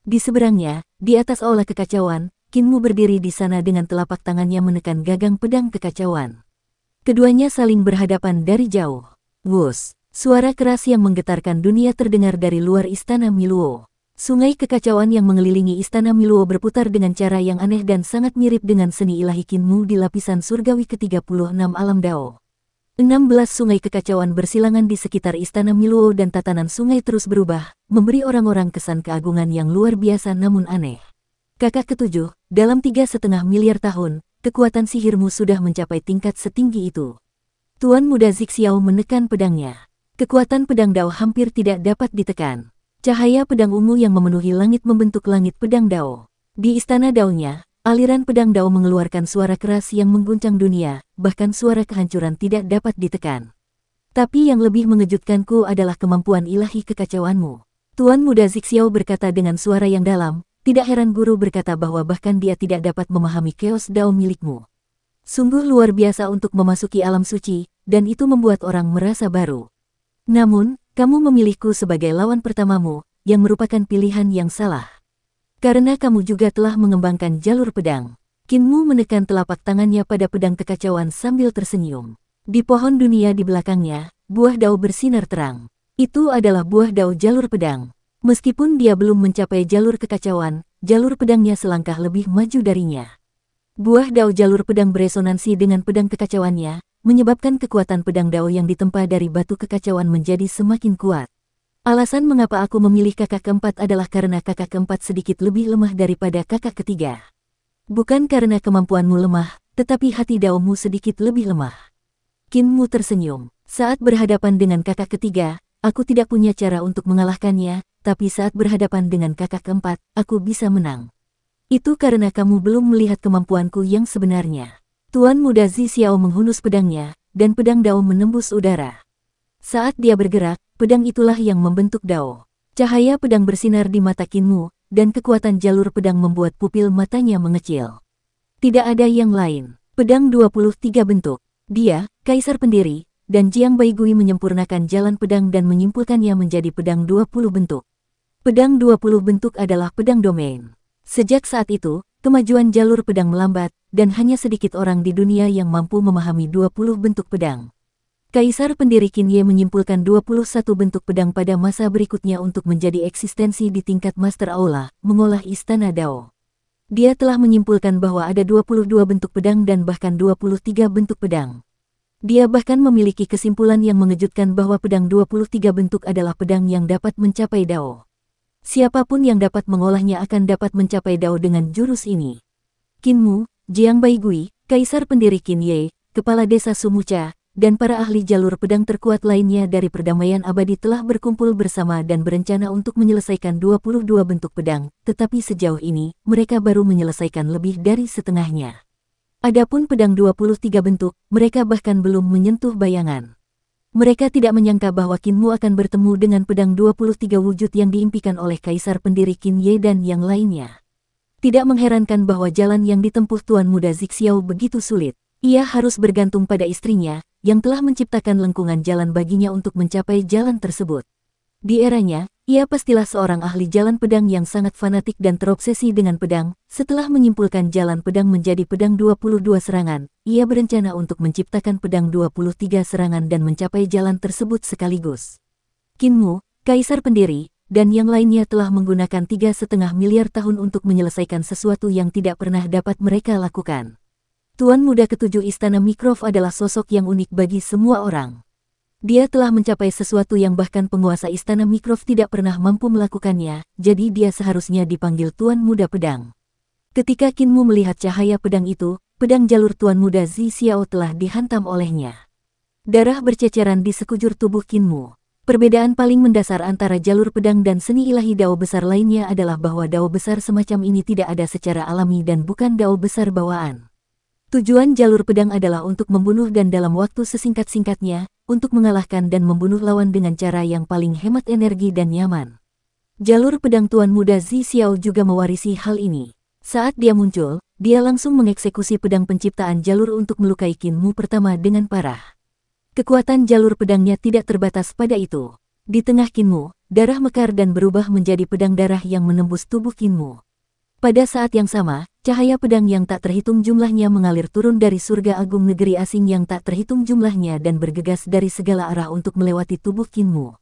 Di seberangnya, di atas aula kekacauan, Qin Mu berdiri di sana dengan telapak tangannya menekan gagang pedang kekacauan. Keduanya saling berhadapan dari jauh. Wus, suara keras yang menggetarkan dunia terdengar dari luar Istana Miluo. Sungai kekacauan yang mengelilingi Istana Miluo berputar dengan cara yang aneh dan sangat mirip dengan seni ilahi Qin Mu di lapisan surgawi ke-36 alam Dao. 16 sungai kekacauan bersilangan di sekitar Istana Miluo dan tatanan sungai terus berubah, memberi orang-orang kesan keagungan yang luar biasa namun aneh. Kakak ketujuh, dalam 3,5 miliar tahun, kekuatan sihirmu sudah mencapai tingkat setinggi itu. Tuan Muda Zi Xiao menekan pedangnya. Kekuatan pedang Dao hampir tidak dapat ditekan. Cahaya pedang ungu yang memenuhi langit membentuk langit pedang Dao. Di Istana Dao-nya, aliran pedang Dao mengeluarkan suara keras yang mengguncang dunia, bahkan suara kehancuran tidak dapat ditekan. Tapi yang lebih mengejutkanku adalah kemampuan ilahi kekacauanmu. Tuan Muda Zi Xiao berkata dengan suara yang dalam, tidak heran guru berkata bahwa bahkan dia tidak dapat memahami chaos Dao milikmu. Sungguh luar biasa untuk memasuki alam suci, dan itu membuat orang merasa baru. Namun, kamu memilihku sebagai lawan pertamamu, yang merupakan pilihan yang salah. Karena kamu juga telah mengembangkan jalur pedang. Qin Mu menekan telapak tangannya pada pedang kekacauan sambil tersenyum. Di pohon dunia di belakangnya, buah Dao bersinar terang. Itu adalah buah Dao jalur pedang. Meskipun dia belum mencapai jalur kekacauan, jalur pedangnya selangkah lebih maju darinya. Buah Dao jalur pedang beresonansi dengan pedang kekacauannya, menyebabkan kekuatan pedang Dao yang ditempa dari batu kekacauan menjadi semakin kuat. Alasan mengapa aku memilih kakak keempat adalah karena kakak keempat sedikit lebih lemah daripada kakak ketiga. Bukan karena kemampuanmu lemah, tetapi hati Daomu sedikit lebih lemah. Qin Mu tersenyum. Saat berhadapan dengan kakak ketiga, aku tidak punya cara untuk mengalahkannya, tapi saat berhadapan dengan kakak keempat, aku bisa menang. Itu karena kamu belum melihat kemampuanku yang sebenarnya. Tuan Muda Zi Xiao menghunus pedangnya, dan pedang Dao menembus udara. Saat dia bergerak, pedang itulah yang membentuk Dao. Cahaya pedang bersinar di mata Qin Mu, dan kekuatan jalur pedang membuat pupil matanya mengecil. Tidak ada yang lain. Pedang 23 bentuk. Dia, Kaisar Pendiri, dan Jiang Baigui menyempurnakan jalan pedang dan menyimpulkannya menjadi pedang 20 bentuk. Pedang 20 bentuk adalah pedang domain. Sejak saat itu, kemajuan jalur pedang melambat, dan hanya sedikit orang di dunia yang mampu memahami 20 bentuk pedang. Kaisar Pendiri Qin Ye menyimpulkan 21 bentuk pedang pada masa berikutnya untuk menjadi eksistensi di tingkat Master Aula, mengolah Istana Dao. Dia telah menyimpulkan bahwa ada 22 bentuk pedang dan bahkan 23 bentuk pedang. Dia bahkan memiliki kesimpulan yang mengejutkan bahwa pedang 23 bentuk adalah pedang yang dapat mencapai Dao. Siapapun yang dapat mengolahnya akan dapat mencapai Dao dengan jurus ini. Qin Mu, Jiang Baigui, Kaisar Pendiri Qin Ye, Kepala Desa Sumuca, dan para ahli jalur pedang terkuat lainnya dari perdamaian abadi telah berkumpul bersama dan berencana untuk menyelesaikan 22 bentuk pedang, tetapi sejauh ini, mereka baru menyelesaikan lebih dari setengahnya. Adapun pedang 23 bentuk, mereka bahkan belum menyentuh bayangan. Mereka tidak menyangka bahwa Qin Mu akan bertemu dengan pedang 23 wujud yang diimpikan oleh Kaisar Pendiri Qin Ye dan yang lainnya. Tidak mengherankan bahwa jalan yang ditempuh Tuan Muda Zi Xiao begitu sulit. Ia harus bergantung pada istrinya, yang telah menciptakan lengkungan jalan baginya untuk mencapai jalan tersebut. Di eranya, ia pastilah seorang ahli jalan pedang yang sangat fanatik dan terobsesi dengan pedang. Setelah menyimpulkan jalan pedang menjadi pedang 22 serangan, ia berencana untuk menciptakan pedang 23 serangan dan mencapai jalan tersebut sekaligus. Qin Mu, Kaisar Pendiri, dan yang lainnya telah menggunakan 3,5 miliar tahun untuk menyelesaikan sesuatu yang tidak pernah dapat mereka lakukan. Tuan Muda Ketujuh Istana Mikrov adalah sosok yang unik bagi semua orang. Dia telah mencapai sesuatu yang bahkan penguasa Istana Mikrov tidak pernah mampu melakukannya, jadi dia seharusnya dipanggil Tuan Muda Pedang. Ketika Qin Mu melihat cahaya pedang itu, pedang jalur Tuan Muda Zi Xiao telah dihantam olehnya. Darah berceceran di sekujur tubuh Qin Mu. Perbedaan paling mendasar antara jalur pedang dan seni ilahi Dao besar lainnya adalah bahwa Dao besar semacam ini tidak ada secara alami dan bukan Dao besar bawaan. Tujuan jalur pedang adalah untuk membunuh dan dalam waktu sesingkat-singkatnya, untuk mengalahkan dan membunuh lawan dengan cara yang paling hemat energi dan nyaman. Jalur pedang Tuan Muda Zi Xiao juga mewarisi hal ini. Saat dia muncul, dia langsung mengeksekusi pedang penciptaan jalur untuk melukai Qin Mu pertama dengan parah. Kekuatan jalur pedangnya tidak terbatas pada itu. Di tengah Qin Mu, darah mekar dan berubah menjadi pedang darah yang menembus tubuh Qin Mu. Pada saat yang sama, cahaya pedang yang tak terhitung jumlahnya mengalir turun dari surga agung negeri asing yang tak terhitung jumlahnya dan bergegas dari segala arah untuk melewati tubuh Qin Mu.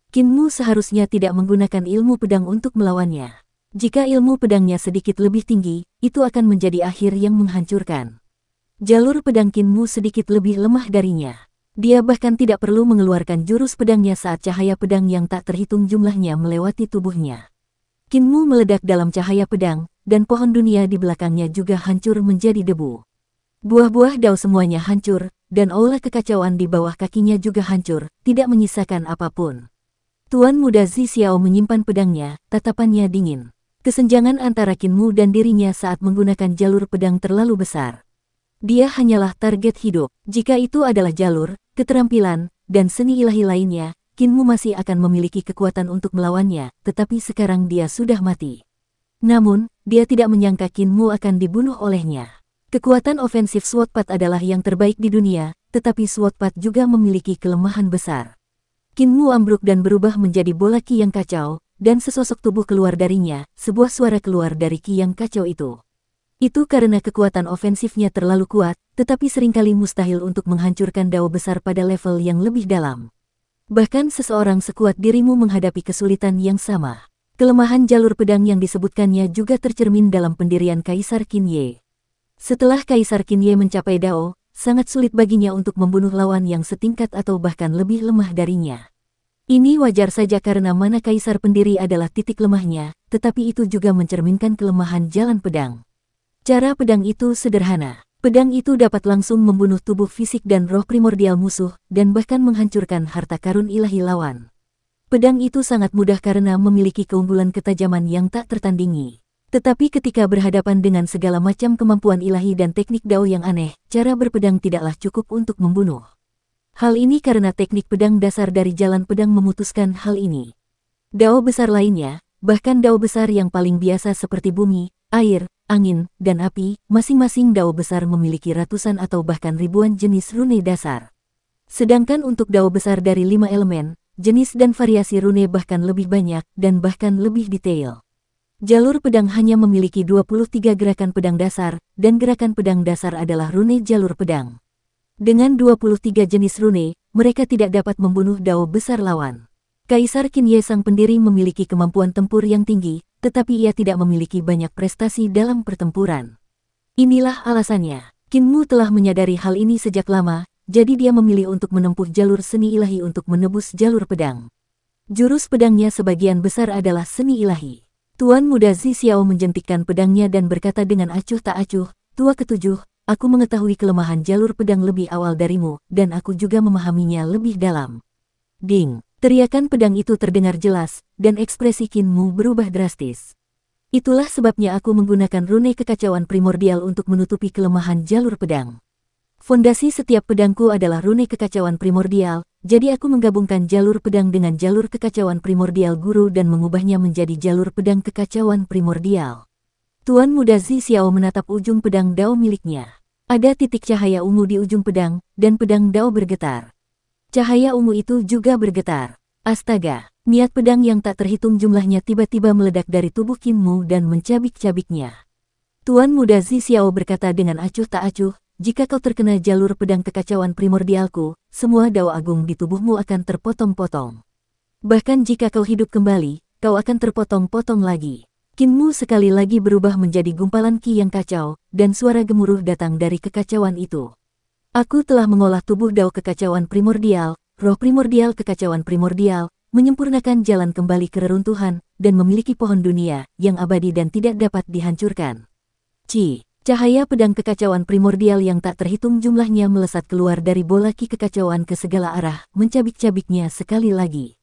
Qin Mu seharusnya tidak menggunakan ilmu pedang untuk melawannya. Jika ilmu pedangnya sedikit lebih tinggi, itu akan menjadi akhir yang menghancurkan. Jalur pedang Qin Mu sedikit lebih lemah darinya. Dia bahkan tidak perlu mengeluarkan jurus pedangnya saat cahaya pedang yang tak terhitung jumlahnya melewati tubuhnya. Qin Mu meledak dalam cahaya pedang, dan pohon dunia di belakangnya juga hancur menjadi debu. Buah-buah dao semuanya hancur, dan aula kekacauan di bawah kakinya juga hancur, tidak menyisakan apapun. Tuan Muda Zi Xiao menyimpan pedangnya, tatapannya dingin. Kesenjangan antara Qin Mu dan dirinya saat menggunakan jalur pedang terlalu besar. Dia hanyalah target hidup. Jika itu adalah jalur, keterampilan, dan seni ilahi lainnya, Qin Mu masih akan memiliki kekuatan untuk melawannya, tetapi sekarang dia sudah mati. Namun, dia tidak menyangka Qin Mu akan dibunuh olehnya. Kekuatan ofensif Sword Path adalah yang terbaik di dunia, tetapi Sword Path juga memiliki kelemahan besar. Qin Mu ambruk dan berubah menjadi bola ki yang kacau, dan sesosok tubuh keluar darinya, sebuah suara keluar dari ki yang kacau itu. Itu karena kekuatan ofensifnya terlalu kuat, tetapi seringkali mustahil untuk menghancurkan dao besar pada level yang lebih dalam. Bahkan seseorang sekuat dirimu menghadapi kesulitan yang sama. Kelemahan jalur pedang yang disebutkannya juga tercermin dalam pendirian Kaisar Qin Ye. Setelah Kaisar Qin Ye mencapai dao, sangat sulit baginya untuk membunuh lawan yang setingkat atau bahkan lebih lemah darinya. Ini wajar saja karena mana Kaisar pendiri adalah titik lemahnya, tetapi itu juga mencerminkan kelemahan jalan pedang. Cara pedang itu sederhana. Pedang itu dapat langsung membunuh tubuh fisik dan roh primordial musuh, dan bahkan menghancurkan harta karun ilahi lawan. Pedang itu sangat mudah karena memiliki keunggulan ketajaman yang tak tertandingi. Tetapi ketika berhadapan dengan segala macam kemampuan ilahi dan teknik dao yang aneh, cara berpedang tidaklah cukup untuk membunuh. Hal ini karena teknik pedang dasar dari jalan pedang memutuskan hal ini. Dao besar lainnya, bahkan dao besar yang paling biasa seperti bumi, air, angin, dan api, masing-masing dao besar memiliki ratusan atau bahkan ribuan jenis rune dasar. Sedangkan untuk dao besar dari 5 elemen, jenis dan variasi rune bahkan lebih banyak dan bahkan lebih detail. Jalur pedang hanya memiliki 23 gerakan pedang dasar, dan gerakan pedang dasar adalah rune jalur pedang. Dengan 23 jenis rune, mereka tidak dapat membunuh dao besar lawan. Kaisar Qin Ye sang pendiri memiliki kemampuan tempur yang tinggi, tetapi ia tidak memiliki banyak prestasi dalam pertempuran. Inilah alasannya. Qin Mu telah menyadari hal ini sejak lama, jadi dia memilih untuk menempuh jalur seni ilahi untuk menebus jalur pedang. Jurus pedangnya sebagian besar adalah seni ilahi. Tuan Muda Zi Xiao menjentikkan pedangnya dan berkata dengan acuh tak acuh, "Tua ketujuh, aku mengetahui kelemahan jalur pedang lebih awal darimu, dan aku juga memahaminya lebih dalam." Ding! Teriakan pedang itu terdengar jelas, dan ekspresi Qin Mu berubah drastis. Itulah sebabnya aku menggunakan rune kekacauan primordial untuk menutupi kelemahan jalur pedang. Fondasi setiap pedangku adalah rune kekacauan primordial, jadi aku menggabungkan jalur pedang dengan jalur kekacauan primordial guru dan mengubahnya menjadi jalur pedang kekacauan primordial. Tuan Muda Zi Xiao menatap ujung pedang dao miliknya. Ada titik cahaya ungu di ujung pedang, dan pedang dao bergetar. Cahaya ungu itu juga bergetar. Astaga, niat pedang yang tak terhitung jumlahnya tiba-tiba meledak dari tubuh Qin Mu dan mencabik-cabiknya. Tuan Muda Zi Xiao berkata dengan acuh tak acuh, "Jika kau terkena jalur pedang kekacauan primordialku, semua dao agung di tubuhmu akan terpotong-potong. Bahkan jika kau hidup kembali, kau akan terpotong-potong lagi." Qin Mu sekali lagi berubah menjadi gumpalan ki yang kacau, dan suara gemuruh datang dari kekacauan itu. "Aku telah mengolah tubuh dao kekacauan primordial, roh primordial kekacauan primordial, menyempurnakan jalan kembali ke reruntuhan, dan memiliki pohon dunia yang abadi dan tidak dapat dihancurkan." Cahaya pedang kekacauan primordial yang tak terhitung jumlahnya melesat keluar dari bola ki kekacauan ke segala arah, mencabik-cabiknya sekali lagi.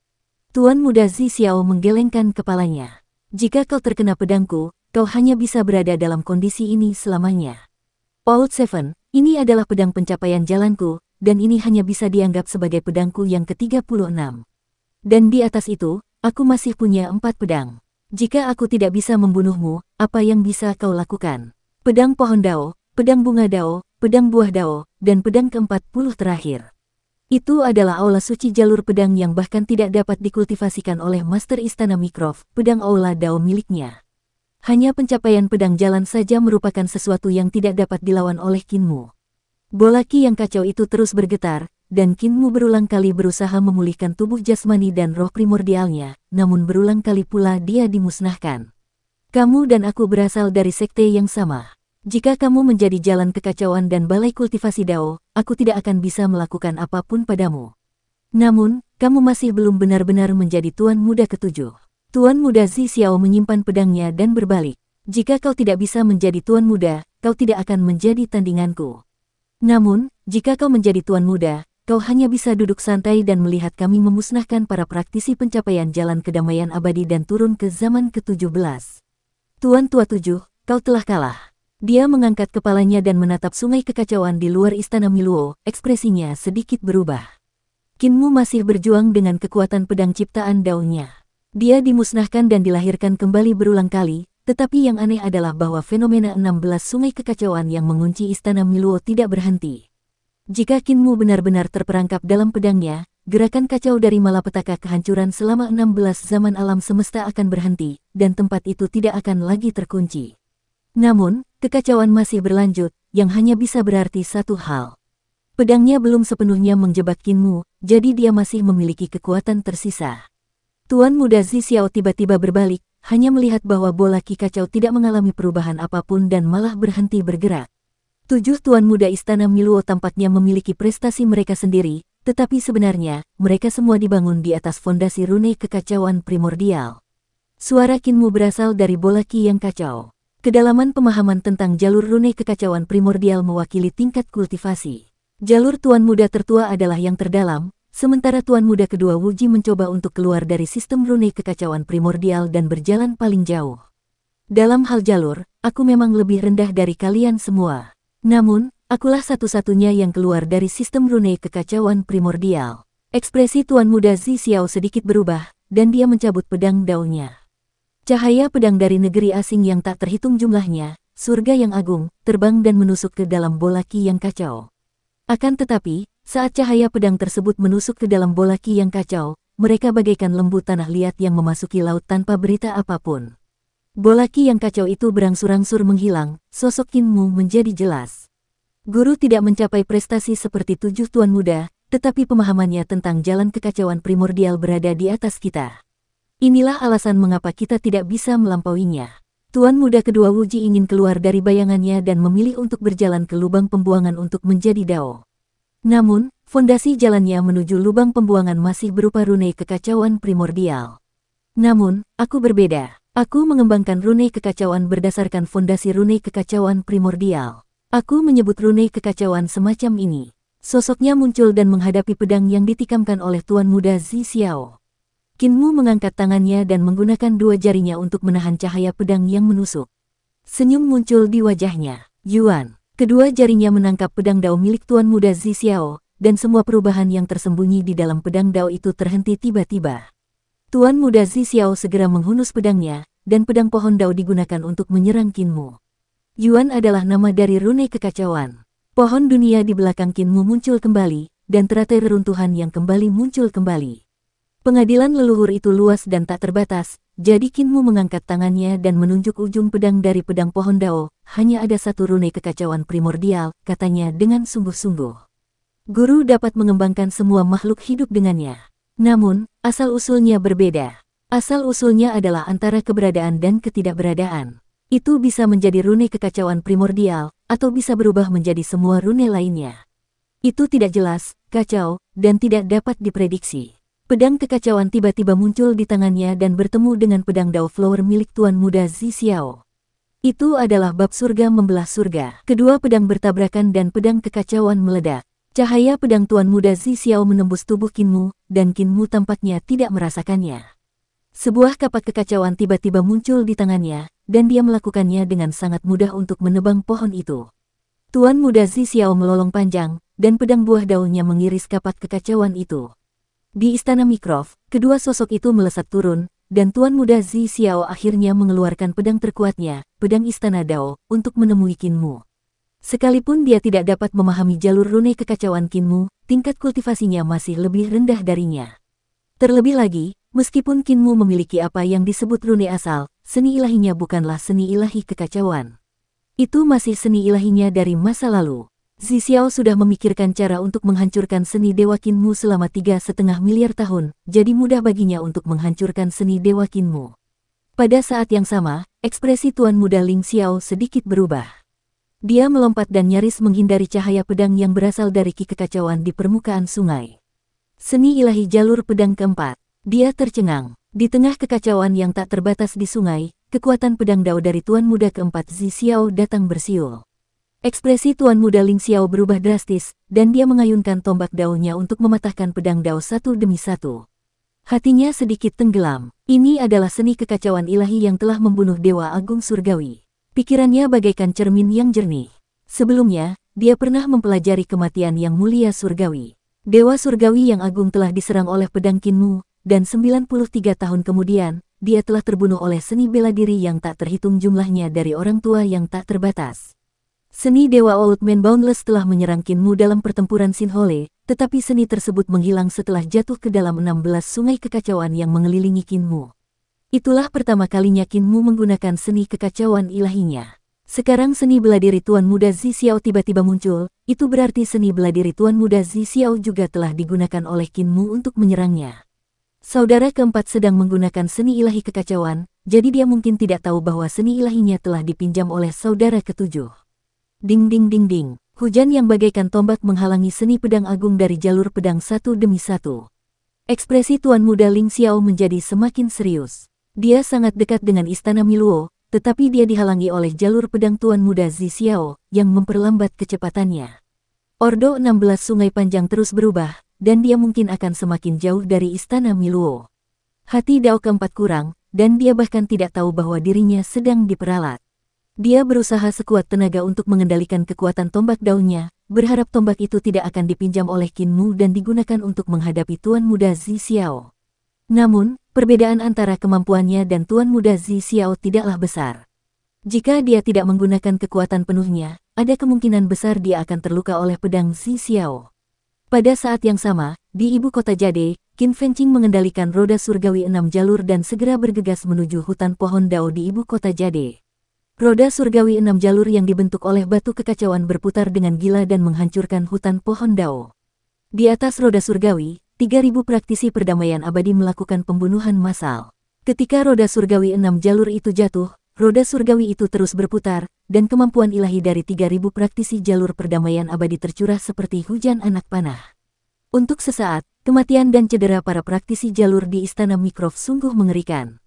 Tuan Muda Zi Xiao menggelengkan kepalanya. "Jika kau terkena pedangku, kau hanya bisa berada dalam kondisi ini selamanya." Old Seven, ini adalah pedang pencapaian jalanku, dan ini hanya bisa dianggap sebagai pedangku yang ke-36. Dan di atas itu, aku masih punya 4 pedang. Jika aku tidak bisa membunuhmu, apa yang bisa kau lakukan? Pedang pohon dao, pedang bunga dao, pedang buah dao, dan pedang ke-40 terakhir. Itu adalah aula suci jalur pedang yang bahkan tidak dapat dikultivasikan oleh Master Istana Mikrov, pedang aula dao miliknya. Hanya pencapaian pedang jalan saja merupakan sesuatu yang tidak dapat dilawan oleh Kinmu. Bola ki yang kacau itu terus bergetar, dan Kinmu berulang kali berusaha memulihkan tubuh jasmani dan roh primordialnya, namun berulang kali pula dia dimusnahkan. Kamu dan aku berasal dari sekte yang sama. Jika kamu menjadi jalan kekacauan dan balai kultivasi dao, aku tidak akan bisa melakukan apapun padamu. Namun, kamu masih belum benar-benar menjadi Tuan Muda ke-7. Tuan Muda Zi Xiao menyimpan pedangnya dan berbalik. Jika kau tidak bisa menjadi Tuan Muda, kau tidak akan menjadi tandinganku. Namun, jika kau menjadi Tuan Muda, kau hanya bisa duduk santai dan melihat kami memusnahkan para praktisi pencapaian jalan kedamaian abadi dan turun ke zaman ke-17. Tuan Tua 7, kau telah kalah. Dia mengangkat kepalanya dan menatap sungai kekacauan di luar istana Miluo, ekspresinya sedikit berubah. Kinmu masih berjuang dengan kekuatan pedang ciptaan daunnya. Dia dimusnahkan dan dilahirkan kembali berulang kali, tetapi yang aneh adalah bahwa fenomena 16 sungai kekacauan yang mengunci istana Miluo tidak berhenti. Jika Kinmu benar-benar terperangkap dalam pedangnya, gerakan kacau dari malapetaka kehancuran selama 16 zaman alam semesta akan berhenti, dan tempat itu tidak akan lagi terkunci. Namun, kekacauan masih berlanjut, yang hanya bisa berarti satu hal. Pedangnya belum sepenuhnya menjebak Kinmu, jadi dia masih memiliki kekuatan tersisa. Tuan Muda Zi Xiao tiba-tiba berbalik, hanya melihat bahwa bola ki kacau tidak mengalami perubahan apapun dan malah berhenti bergerak. 7 Tuan Muda Istana Miluo tampaknya memiliki prestasi mereka sendiri, tetapi sebenarnya, mereka semua dibangun di atas fondasi rune kekacauan primordial. Suara Kinmu berasal dari bola ki yang kacau. Kedalaman pemahaman tentang jalur rune kekacauan primordial mewakili tingkat kultivasi. Jalur Tuan Muda tertua adalah yang terdalam, sementara Tuan Muda kedua Wuji mencoba untuk keluar dari sistem rune kekacauan primordial dan berjalan paling jauh. Dalam hal jalur, aku memang lebih rendah dari kalian semua. Namun, akulah satu-satunya yang keluar dari sistem rune kekacauan primordial. Ekspresi Tuan Muda Zi Xiao sedikit berubah, dan dia mencabut pedang daunnya. Cahaya pedang dari negeri asing yang tak terhitung jumlahnya, surga yang agung, terbang dan menusuk ke dalam bola ki yang kacau. Akan tetapi, saat cahaya pedang tersebut menusuk ke dalam bola ki yang kacau, mereka bagaikan lembu tanah liat yang memasuki laut tanpa berita apapun. Bola ki yang kacau itu berangsur-angsur menghilang, sosok Kinmu menjadi jelas. Guru tidak mencapai prestasi seperti 7 Tuan Muda, tetapi pemahamannya tentang jalan kekacauan primordial berada di atas kita. Inilah alasan mengapa kita tidak bisa melampauinya. Tuan Muda kedua Wuji ingin keluar dari bayangannya dan memilih untuk berjalan ke lubang pembuangan untuk menjadi dao. Namun, fondasi jalannya menuju lubang pembuangan masih berupa rune kekacauan primordial. Namun, aku berbeda. Aku mengembangkan rune kekacauan berdasarkan fondasi rune kekacauan primordial. Aku menyebut rune kekacauan semacam ini. Sosoknya muncul dan menghadapi pedang yang ditikamkan oleh Tuan Muda Zi Xiao. Kinmu mengangkat tangannya dan menggunakan 2 jarinya untuk menahan cahaya pedang yang menusuk. Senyum muncul di wajahnya. Yuan. Kedua jarinya menangkap pedang dao milik Tuan Muda Zi Xiao, dan semua perubahan yang tersembunyi di dalam pedang dao itu terhenti tiba-tiba. Tuan Muda Zi Xiao segera menghunus pedangnya, dan pedang pohon dao digunakan untuk menyerang Kinmu. Yuan adalah nama dari rune kekacauan. Pohon dunia di belakang Kinmu muncul kembali, dan teratai reruntuhan yang kembali muncul kembali. Pengadilan leluhur itu luas dan tak terbatas, jadi Kinmu mengangkat tangannya dan menunjuk ujung pedang dari pedang pohon dao. Hanya ada satu rune kekacauan primordial, katanya dengan sungguh-sungguh. Guru dapat mengembangkan semua makhluk hidup dengannya. Namun, asal-usulnya berbeda. Asal-usulnya adalah antara keberadaan dan ketidakberadaan. Itu bisa menjadi rune kekacauan primordial, atau bisa berubah menjadi semua rune lainnya. Itu tidak jelas, kacau, dan tidak dapat diprediksi. Pedang kekacauan tiba-tiba muncul di tangannya dan bertemu dengan pedang Dao Flower milik Tuan Muda Zi Xiao. Itu adalah bab surga membelah surga. Kedua pedang bertabrakan dan pedang kekacauan meledak. Cahaya pedang Tuan Muda Zi Xiao menembus tubuh Kinmu, dan Kinmu tampaknya tidak merasakannya. Sebuah kapak kekacauan tiba-tiba muncul di tangannya, dan dia melakukannya dengan sangat mudah untuk menebang pohon itu. Tuan Muda Zi Xiao melolong panjang, dan pedang buah daunnya mengiris kapak kekacauan itu. Di Istana Mikrov, kedua sosok itu melesat turun, dan Tuan Muda Zi Xiao akhirnya mengeluarkan pedang terkuatnya, pedang Istana Dao, untuk menemui Qin Mu. Sekalipun dia tidak dapat memahami jalur rune kekacauan Qin Mu, tingkat kultivasinya masih lebih rendah darinya. Terlebih lagi, meskipun Qin Mu memiliki apa yang disebut rune asal, seni ilahinya bukanlah seni ilahi kekacauan. Itu masih seni ilahinya dari masa lalu. Zi Xiao sudah memikirkan cara untuk menghancurkan seni Dewa Qin Mu selama 3,5 miliar tahun, jadi mudah baginya untuk menghancurkan seni Dewa Qin Mu. Pada saat yang sama, ekspresi Tuan Muda Ling Xiao sedikit berubah. Dia melompat dan nyaris menghindari cahaya pedang yang berasal dari ki kekacauan di permukaan sungai. Seni ilahi jalur pedang keempat. Dia tercengang. Di tengah kekacauan yang tak terbatas di sungai, kekuatan pedang Dao dari Tuan Muda keempat Zi Xiao datang bersiul. Ekspresi Tuan Muda Ling Xiao berubah drastis, dan dia mengayunkan tombak daunnya untuk mematahkan pedang Dao satu demi satu. Hatinya sedikit tenggelam. Ini adalah seni kekacauan ilahi yang telah membunuh Dewa Agung Surgawi. Pikirannya bagaikan cermin yang jernih. Sebelumnya, dia pernah mempelajari kematian yang mulia Surgawi. Dewa Surgawi yang agung telah diserang oleh pedang Qin Mu, dan 93 tahun kemudian, dia telah terbunuh oleh seni bela diri yang tak terhitung jumlahnya dari orang tua yang tak terbatas. Seni Dewa Old Man Boundless telah menyerang Qin Mu dalam pertempuran Sinhole, tetapi seni tersebut menghilang setelah jatuh ke dalam 16 sungai kekacauan yang mengelilingi Qin Mu. Itulah pertama kalinya Qin Mu menggunakan seni kekacauan ilahinya. Sekarang seni bela diri Tuan Muda Zi Xiao tiba-tiba muncul, itu berarti seni bela diri Tuan Muda Zi Xiao juga telah digunakan oleh Qin Mu untuk menyerangnya. Saudara keempat sedang menggunakan seni ilahi kekacauan, jadi dia mungkin tidak tahu bahwa seni ilahinya telah dipinjam oleh saudara ketujuh. Ding ding ding ding, hujan yang bagaikan tombak menghalangi seni pedang agung dari jalur pedang satu demi satu. Ekspresi Tuan Muda Ling Xiao menjadi semakin serius. Dia sangat dekat dengan Istana Miluo, tetapi dia dihalangi oleh jalur pedang Tuan Muda Zi Xiao, yang memperlambat kecepatannya. Ordo 16 sungai panjang terus berubah, dan dia mungkin akan semakin jauh dari Istana Miluo. Hati Dao keempat kurang, dan dia bahkan tidak tahu bahwa dirinya sedang diperalat. Dia berusaha sekuat tenaga untuk mengendalikan kekuatan tombak daunnya, berharap tombak itu tidak akan dipinjam oleh Qin Mu dan digunakan untuk menghadapi Tuan Muda Zi Xiao. Namun, perbedaan antara kemampuannya dan Tuan Muda Zi Xiao tidaklah besar. Jika dia tidak menggunakan kekuatan penuhnya, ada kemungkinan besar dia akan terluka oleh pedang Zi Xiao. Pada saat yang sama, di ibu kota Jade, Qin Fengqing mengendalikan roda surgawi 6 jalur dan segera bergegas menuju hutan pohon Dao di ibu kota Jade. Roda surgawi 6 jalur yang dibentuk oleh batu kekacauan berputar dengan gila dan menghancurkan hutan pohon Dao. Di atas roda surgawi, 3.000 praktisi perdamaian abadi melakukan pembunuhan massal. Ketika roda surgawi 6 jalur itu jatuh, roda surgawi itu terus berputar, dan kemampuan ilahi dari 3.000 praktisi jalur perdamaian abadi tercurah seperti hujan anak panah. Untuk sesaat, kematian dan cedera para praktisi jalur di Istana Mikrov sungguh mengerikan.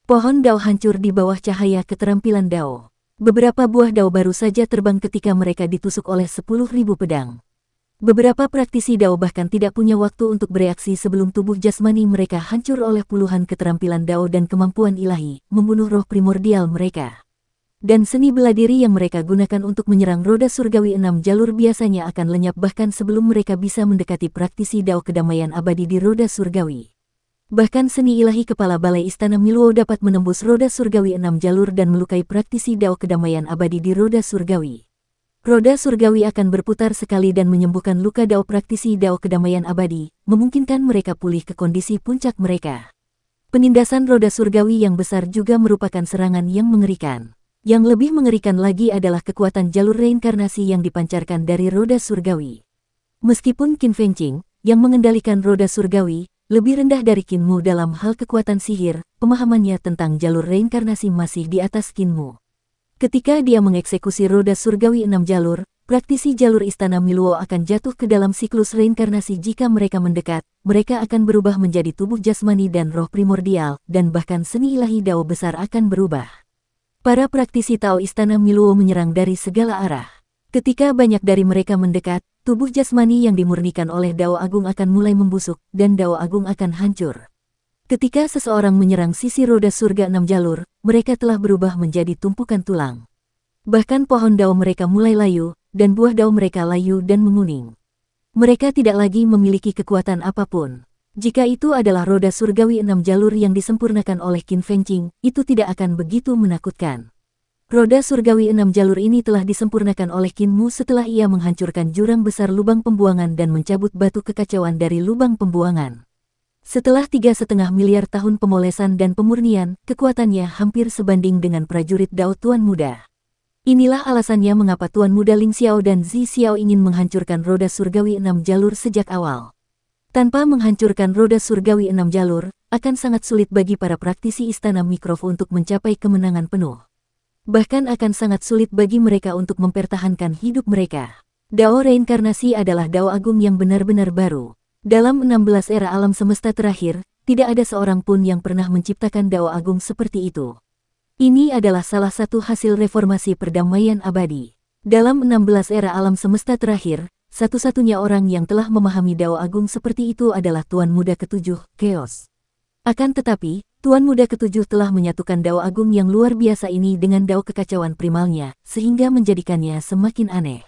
Pohon Dao hancur di bawah cahaya keterampilan Dao. Beberapa buah Dao baru saja terbang ketika mereka ditusuk oleh 10.000 pedang. Beberapa praktisi Dao bahkan tidak punya waktu untuk bereaksi sebelum tubuh jasmani mereka hancur oleh puluhan keterampilan Dao dan kemampuan ilahi, membunuh roh primordial mereka. Dan seni bela diri yang mereka gunakan untuk menyerang roda surgawi 6 jalur biasanya akan lenyap bahkan sebelum mereka bisa mendekati praktisi Dao kedamaian abadi di roda surgawi. Bahkan seni ilahi kepala balai Istana Miluo dapat menembus roda surgawi 6 jalur dan melukai praktisi Dao kedamaian abadi di roda surgawi. Roda surgawi akan berputar sekali dan menyembuhkan luka Dao praktisi Dao kedamaian abadi, memungkinkan mereka pulih ke kondisi puncak mereka. Penindasan roda surgawi yang besar juga merupakan serangan yang mengerikan. Yang lebih mengerikan lagi adalah kekuatan jalur reinkarnasi yang dipancarkan dari roda surgawi. Meskipun Qin Fengqing, yang mengendalikan roda surgawi, lebih rendah dari Qin Mu dalam hal kekuatan sihir, pemahamannya tentang jalur reinkarnasi masih di atas Qin Mu. Ketika dia mengeksekusi roda surgawi 6 jalur, praktisi jalur Istana Miluo akan jatuh ke dalam siklus reinkarnasi. Jika mereka mendekat, mereka akan berubah menjadi tubuh jasmani dan roh primordial, dan bahkan seni ilahi Dao besar akan berubah. Para praktisi Tao Istana Miluo menyerang dari segala arah. Ketika banyak dari mereka mendekat, tubuh jasmani yang dimurnikan oleh Dao Agung akan mulai membusuk, dan Dao Agung akan hancur. Ketika seseorang menyerang sisi roda surga 6 jalur, mereka telah berubah menjadi tumpukan tulang. Bahkan pohon Dao mereka mulai layu, dan buah dao mereka layu dan menguning. Mereka tidak lagi memiliki kekuatan apapun. Jika itu adalah roda surgawi 6 jalur yang disempurnakan oleh Qin Fengqing, itu tidak akan begitu menakutkan. Roda surgawi 6 jalur ini telah disempurnakan oleh Qin Mu setelah ia menghancurkan jurang besar lubang pembuangan dan mencabut batu kekacauan dari lubang pembuangan. Setelah 3,5 miliar tahun pemolesan dan pemurnian, kekuatannya hampir sebanding dengan prajurit Dao Tuan Muda. Inilah alasannya mengapa Tuan Muda Ling Xiao dan Zi Xiao ingin menghancurkan roda surgawi 6 jalur sejak awal. Tanpa menghancurkan roda surgawi 6 jalur, akan sangat sulit bagi para praktisi Istana Mikrov untuk mencapai kemenangan penuh. Bahkan akan sangat sulit bagi mereka untuk mempertahankan hidup mereka. Dao reinkarnasi adalah dao agung yang benar-benar baru. Dalam 16 era alam semesta terakhir, tidak ada seorang pun yang pernah menciptakan dao agung seperti itu. Ini adalah salah satu hasil reformasi perdamaian abadi. Dalam 16 era alam semesta terakhir, satu-satunya orang yang telah memahami dao agung seperti itu adalah Tuan Muda Ketujuh, Chaos. Akan tetapi, Tuan Muda Ketujuh telah menyatukan dao agung yang luar biasa ini dengan dao kekacauan primalnya, sehingga menjadikannya semakin aneh.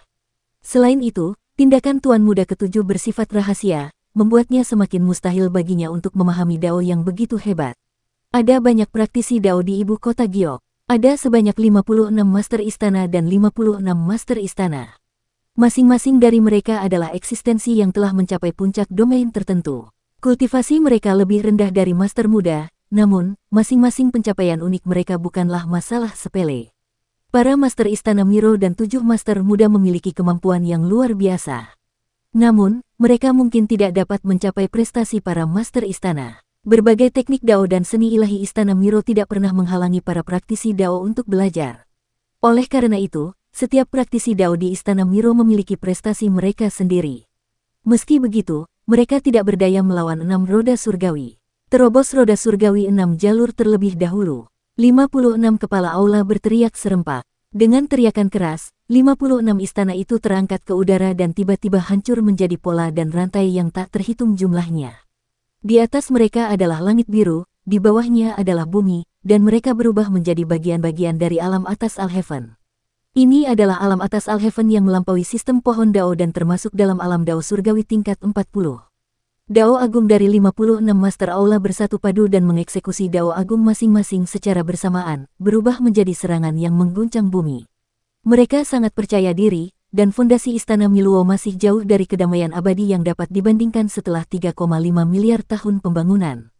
Selain itu, tindakan Tuan Muda Ketujuh bersifat rahasia, membuatnya semakin mustahil baginya untuk memahami dao yang begitu hebat. Ada banyak praktisi dao di ibu kota Giok. Ada sebanyak 56 master istana dan 56 master istana. Masing-masing dari mereka adalah eksistensi yang telah mencapai puncak domain tertentu. Kultivasi mereka lebih rendah dari master muda, namun, masing-masing pencapaian unik mereka bukanlah masalah sepele. Para master istana Miro dan 7 master muda memiliki kemampuan yang luar biasa. Namun, mereka mungkin tidak dapat mencapai prestasi para master istana. Berbagai teknik dao dan seni ilahi istana Miro tidak pernah menghalangi para praktisi dao untuk belajar. Oleh karena itu, setiap praktisi dao di istana Miro memiliki prestasi mereka sendiri. Meski begitu, mereka tidak berdaya melawan 6 roda surgawi. Terobos roda surgawi 6 jalur terlebih dahulu. 56 kepala aula berteriak serempak. Dengan teriakan keras, 56 istana itu terangkat ke udara dan tiba-tiba hancur menjadi pola dan rantai yang tak terhitung jumlahnya. Di atas mereka adalah langit biru, di bawahnya adalah bumi, dan mereka berubah menjadi bagian-bagian dari alam atas Al-Heaven. Ini adalah alam atas Al-Heaven yang melampaui sistem pohon dao dan termasuk dalam alam dao surgawi tingkat 40. Dao agung dari 56 master aula bersatu padu dan mengeksekusi dao agung masing-masing secara bersamaan, berubah menjadi serangan yang mengguncang bumi. Mereka sangat percaya diri, dan fondasi Istana Miluo masih jauh dari kedamaian abadi yang dapat dibandingkan setelah 3,5 miliar tahun pembangunan.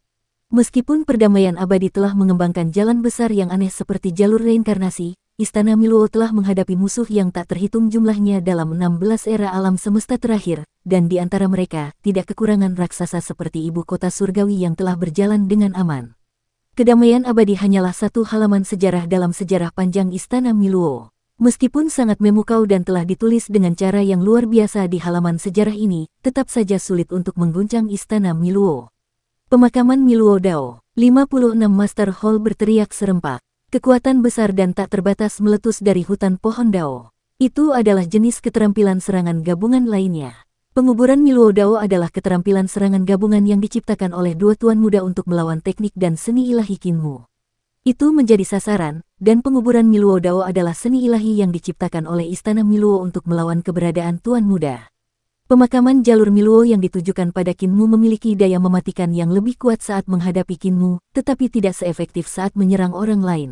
Meskipun perdamaian abadi telah mengembangkan jalan besar yang aneh seperti jalur reinkarnasi, Istana Miluo telah menghadapi musuh yang tak terhitung jumlahnya dalam 16 era alam semesta terakhir, dan di antara mereka tidak kekurangan raksasa seperti ibu kota surgawi yang telah berjalan dengan aman. Kedamaian abadi hanyalah satu halaman sejarah dalam sejarah panjang Istana Miluo. Meskipun sangat memukau dan telah ditulis dengan cara yang luar biasa di halaman sejarah ini, tetap saja sulit untuk mengguncang Istana Miluo. Pemakaman Miluo Dao, 56 Master Hall berteriak serempak. Kekuatan besar dan tak terbatas meletus dari hutan pohon dao. Itu adalah jenis keterampilan serangan gabungan lainnya. Penguburan Miluo Dao adalah keterampilan serangan gabungan yang diciptakan oleh 2 tuan muda untuk melawan teknik dan seni ilahi Qin Mu. Itu menjadi sasaran, dan penguburan Miluo Dao adalah seni ilahi yang diciptakan oleh Istana Miluo untuk melawan keberadaan tuan muda. Pemakaman jalur Miluo yang ditujukan pada Qin Mu memiliki daya mematikan yang lebih kuat saat menghadapi Qin Mu, tetapi tidak seefektif saat menyerang orang lain.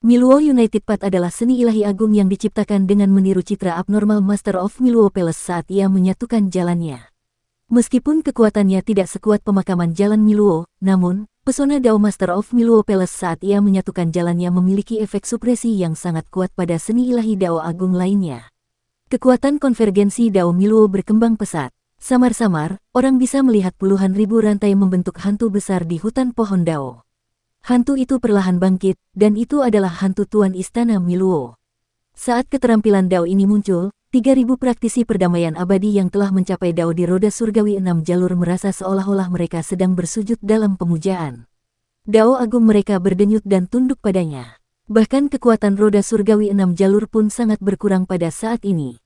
Miluo United Path adalah seni ilahi agung yang diciptakan dengan meniru citra abnormal Master of Miluo Palace saat ia menyatukan jalannya. Meskipun kekuatannya tidak sekuat pemakaman jalan Miluo, namun, pesona Dao Master of Miluo Palace saat ia menyatukan jalannya memiliki efek supresi yang sangat kuat pada seni ilahi Dao agung lainnya. Kekuatan konvergensi Dao Miluo berkembang pesat. Samar-samar, orang bisa melihat puluhan ribu rantai membentuk hantu besar di hutan pohon Dao. Hantu itu perlahan bangkit, dan itu adalah hantu Tuan Istana Miluo. Saat keterampilan Dao ini muncul, 3.000 praktisi perdamaian abadi yang telah mencapai Dao di roda surgawi 6 jalur merasa seolah-olah mereka sedang bersujud dalam pemujaan. Dao agung mereka berdenyut dan tunduk padanya. Bahkan kekuatan roda surgawi 6 jalur pun sangat berkurang pada saat ini.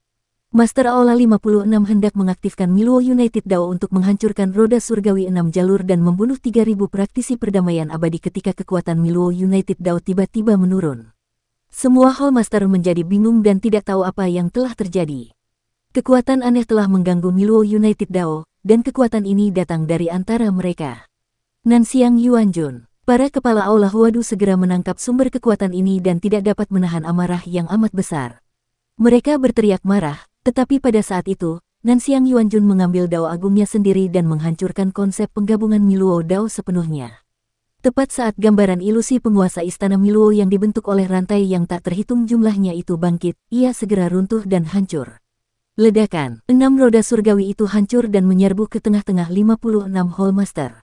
Master Aula 56 hendak mengaktifkan Miluo United Dao untuk menghancurkan roda surgawi 6 jalur dan membunuh 3.000 praktisi perdamaian abadi ketika kekuatan Miluo United Dao tiba-tiba menurun. Semua Hallmaster menjadi bingung dan tidak tahu apa yang telah terjadi. Kekuatan aneh telah mengganggu Miluo United Dao, dan kekuatan ini datang dari antara mereka. Nanxiang Yuanjun, para kepala aula Huadu segera menangkap sumber kekuatan ini dan tidak dapat menahan amarah yang amat besar. Mereka berteriak marah, tetapi pada saat itu, Nanxiang Yuanjun mengambil Dao Agungnya sendiri dan menghancurkan konsep penggabungan Miluo Dao sepenuhnya. Tepat saat gambaran ilusi penguasa istana Miluo yang dibentuk oleh rantai yang tak terhitung jumlahnya itu bangkit, ia segera runtuh dan hancur. Ledakan, 6 roda surgawi itu hancur dan menyerbu ke tengah-tengah 56 Hallmaster.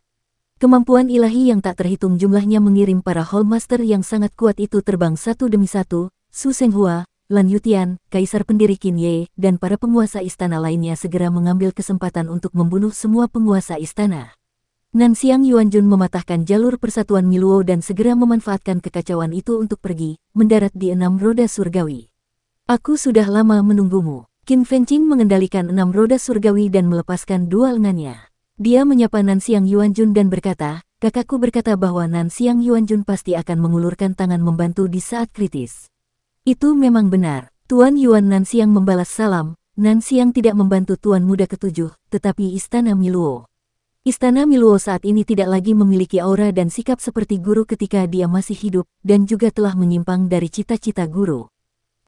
Kemampuan ilahi yang tak terhitung jumlahnya mengirim para Hallmaster yang sangat kuat itu terbang satu demi satu. Su Shenghua, Lan Yutian, Kaisar pendiri Qin Ye, dan para penguasa istana lainnya segera mengambil kesempatan untuk membunuh semua penguasa istana. Nanxiang Yuanjun mematahkan jalur persatuan Miluo dan segera memanfaatkan kekacauan itu untuk pergi, mendarat di 6 roda surgawi. Aku sudah lama menunggumu. Qin Fengqing mengendalikan 6 roda surgawi dan melepaskan 2 lengannya. Dia menyapa Nanxiang Yuanjun dan berkata, kakakku berkata bahwa Nanxiang Yuanjun pasti akan mengulurkan tangan membantu di saat kritis. Itu memang benar. Tuan Yuan. Nanxiang membalas salam. Nanxiang tidak membantu Tuan Muda Ketujuh, tetapi Istana Miluo. Istana Miluo saat ini tidak lagi memiliki aura dan sikap seperti guru ketika dia masih hidup, dan juga telah menyimpang dari cita-cita guru.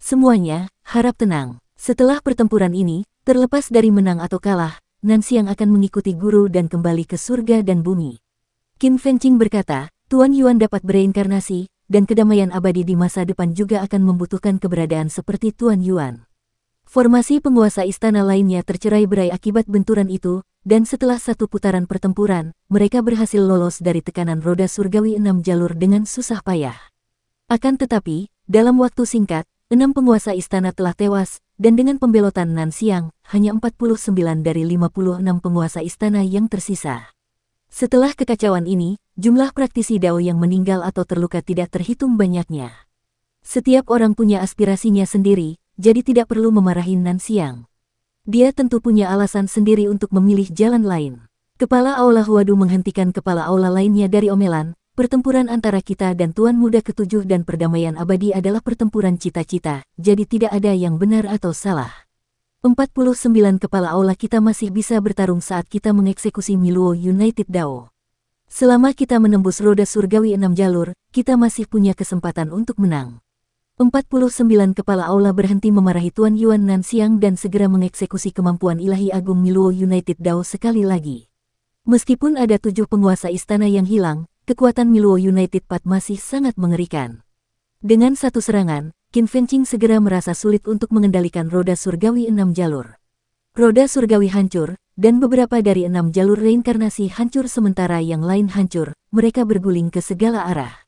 Semuanya, harap tenang. Setelah pertempuran ini, terlepas dari menang atau kalah, Nanxiang akan mengikuti guru dan kembali ke surga dan bumi. Qin Fengqing berkata, Tuan Yuan dapat bereinkarnasi, dan kedamaian abadi di masa depan juga akan membutuhkan keberadaan seperti Tuan Yuan. Formasi penguasa istana lainnya tercerai-berai akibat benturan itu, dan setelah satu putaran pertempuran, mereka berhasil lolos dari tekanan roda surgawi 6 jalur dengan susah payah. Akan tetapi, dalam waktu singkat, 6 penguasa istana telah tewas, dan dengan pembelotan Nanxiang, hanya 49 dari 56 penguasa istana yang tersisa. Setelah kekacauan ini, jumlah praktisi Dao yang meninggal atau terluka tidak terhitung banyaknya. Setiap orang punya aspirasinya sendiri, jadi tidak perlu memarahi Nanxiang. Dia tentu punya alasan sendiri untuk memilih jalan lain. Kepala Aula Huadu menghentikan kepala aula lainnya dari omelan. Pertempuran antara kita dan Tuan Muda Ketujuh dan perdamaian abadi adalah pertempuran cita-cita, jadi tidak ada yang benar atau salah. 49 kepala aula kita masih bisa bertarung saat kita mengeksekusi Miluo United Dao. Selama kita menembus roda surgawi 6 jalur, kita masih punya kesempatan untuk menang. 49 kepala aula berhenti memarahi Tuan Yuan Nanxiang dan segera mengeksekusi kemampuan ilahi agung Miluo United Dao sekali lagi. Meskipun ada 7 penguasa istana yang hilang, kekuatan Miluo United Path masih sangat mengerikan. Dengan satu serangan, Qin Fengqing segera merasa sulit untuk mengendalikan roda surgawi 6 jalur. Roda surgawi hancur, dan beberapa dari 6 jalur reinkarnasi hancur sementara yang lain hancur, mereka berguling ke segala arah.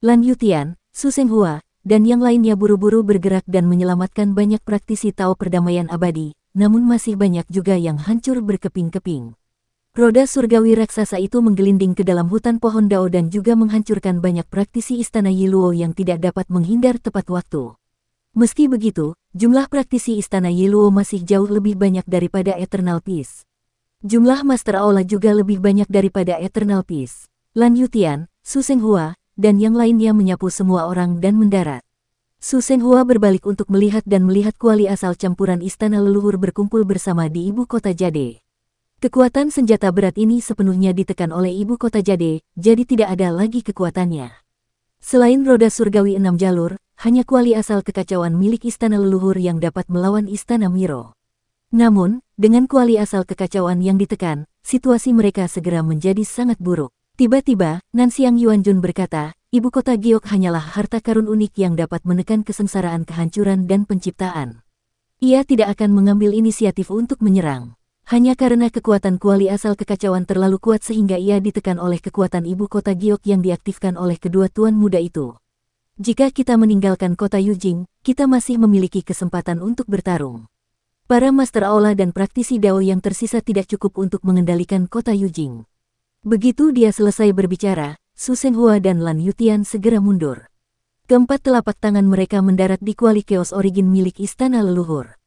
Lan Yutian, Su Shenghua, dan yang lainnya buru-buru bergerak dan menyelamatkan banyak praktisi Tao perdamaian abadi, namun masih banyak juga yang hancur berkeping-keping. Roda surgawi raksasa itu menggelinding ke dalam hutan pohon Dao dan juga menghancurkan banyak praktisi istana Yiluo yang tidak dapat menghindar tepat waktu. Meski begitu, jumlah praktisi istana Yiluo masih jauh lebih banyak daripada Eternal Peace. Jumlah Master Aula juga lebih banyak daripada Eternal Peace. Lan Yutian, Su Shenghua, dan yang lainnya menyapu semua orang dan mendarat. Su Shenghua berbalik untuk melihat kuali asal campuran istana leluhur berkumpul bersama di ibu kota Jade. Kekuatan senjata berat ini sepenuhnya ditekan oleh ibu kota Jade, jadi tidak ada lagi kekuatannya. Selain roda surgawi 6 jalur, hanya kuali asal kekacauan milik istana leluhur yang dapat melawan istana Miro. Namun, dengan kuali asal kekacauan yang ditekan, situasi mereka segera menjadi sangat buruk. Tiba-tiba, Nanxiang Yuanjun berkata, ibu kota Giok hanyalah harta karun unik yang dapat menekan kesengsaraan kehancuran dan penciptaan. Ia tidak akan mengambil inisiatif untuk menyerang. Hanya karena kekuatan kuali asal kekacauan terlalu kuat sehingga ia ditekan oleh kekuatan ibu kota Giok yang diaktifkan oleh kedua tuan muda itu. Jika kita meninggalkan kota Yujing, kita masih memiliki kesempatan untuk bertarung. Para Master Aula dan praktisi Dao yang tersisa tidak cukup untuk mengendalikan kota Yujing. Begitu dia selesai berbicara, Su Shenghua dan Lan Yutian segera mundur. Keempat telapak tangan mereka mendarat di kuali Chaos Origin milik istana leluhur.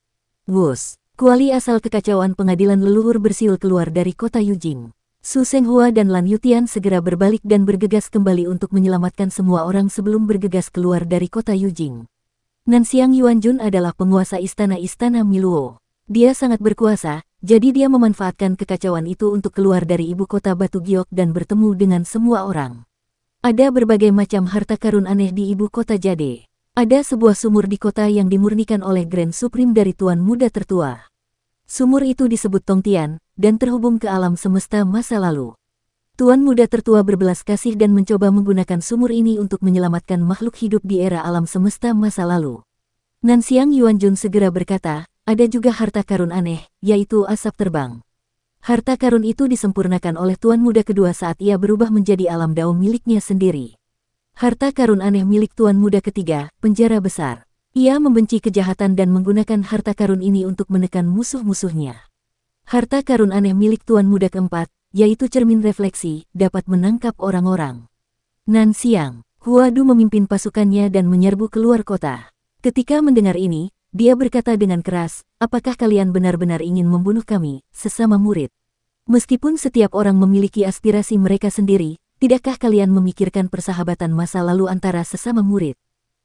Wus! Kuali asal kekacauan pengadilan leluhur bersiul keluar dari kota Yujing. Su Senghua dan Lan Yutian segera berbalik dan bergegas kembali untuk menyelamatkan semua orang sebelum bergegas keluar dari kota Yujing. Nanxiang Yuanjun adalah penguasa istana-istana Miluo. Dia sangat berkuasa, jadi dia memanfaatkan kekacauan itu untuk keluar dari ibu kota Batu Giok dan bertemu dengan semua orang. Ada berbagai macam harta karun aneh di ibu kota Jade. Ada sebuah sumur di kota yang dimurnikan oleh Grand Supreme dari Tuan Muda Tertua. Sumur itu disebut Tongtian, dan terhubung ke alam semesta masa lalu. Tuan Muda Tertua berbelas kasih dan mencoba menggunakan sumur ini untuk menyelamatkan makhluk hidup di era alam semesta masa lalu. Nanxiang Yuanjun segera berkata, ada juga harta karun aneh, yaitu asap terbang. Harta karun itu disempurnakan oleh Tuan Muda kedua saat ia berubah menjadi alam dao miliknya sendiri. Harta karun aneh milik Tuan Muda ketiga, penjara besar. Ia membenci kejahatan dan menggunakan harta karun ini untuk menekan musuh-musuhnya. Harta karun aneh milik Tuan Muda keempat, yaitu cermin refleksi, dapat menangkap orang-orang. Nanxiang, Huadu memimpin pasukannya dan menyerbu keluar kota. Ketika mendengar ini, dia berkata dengan keras, apakah kalian benar-benar ingin membunuh kami, sesama murid? Meskipun setiap orang memiliki aspirasi mereka sendiri, tidakkah kalian memikirkan persahabatan masa lalu antara sesama murid?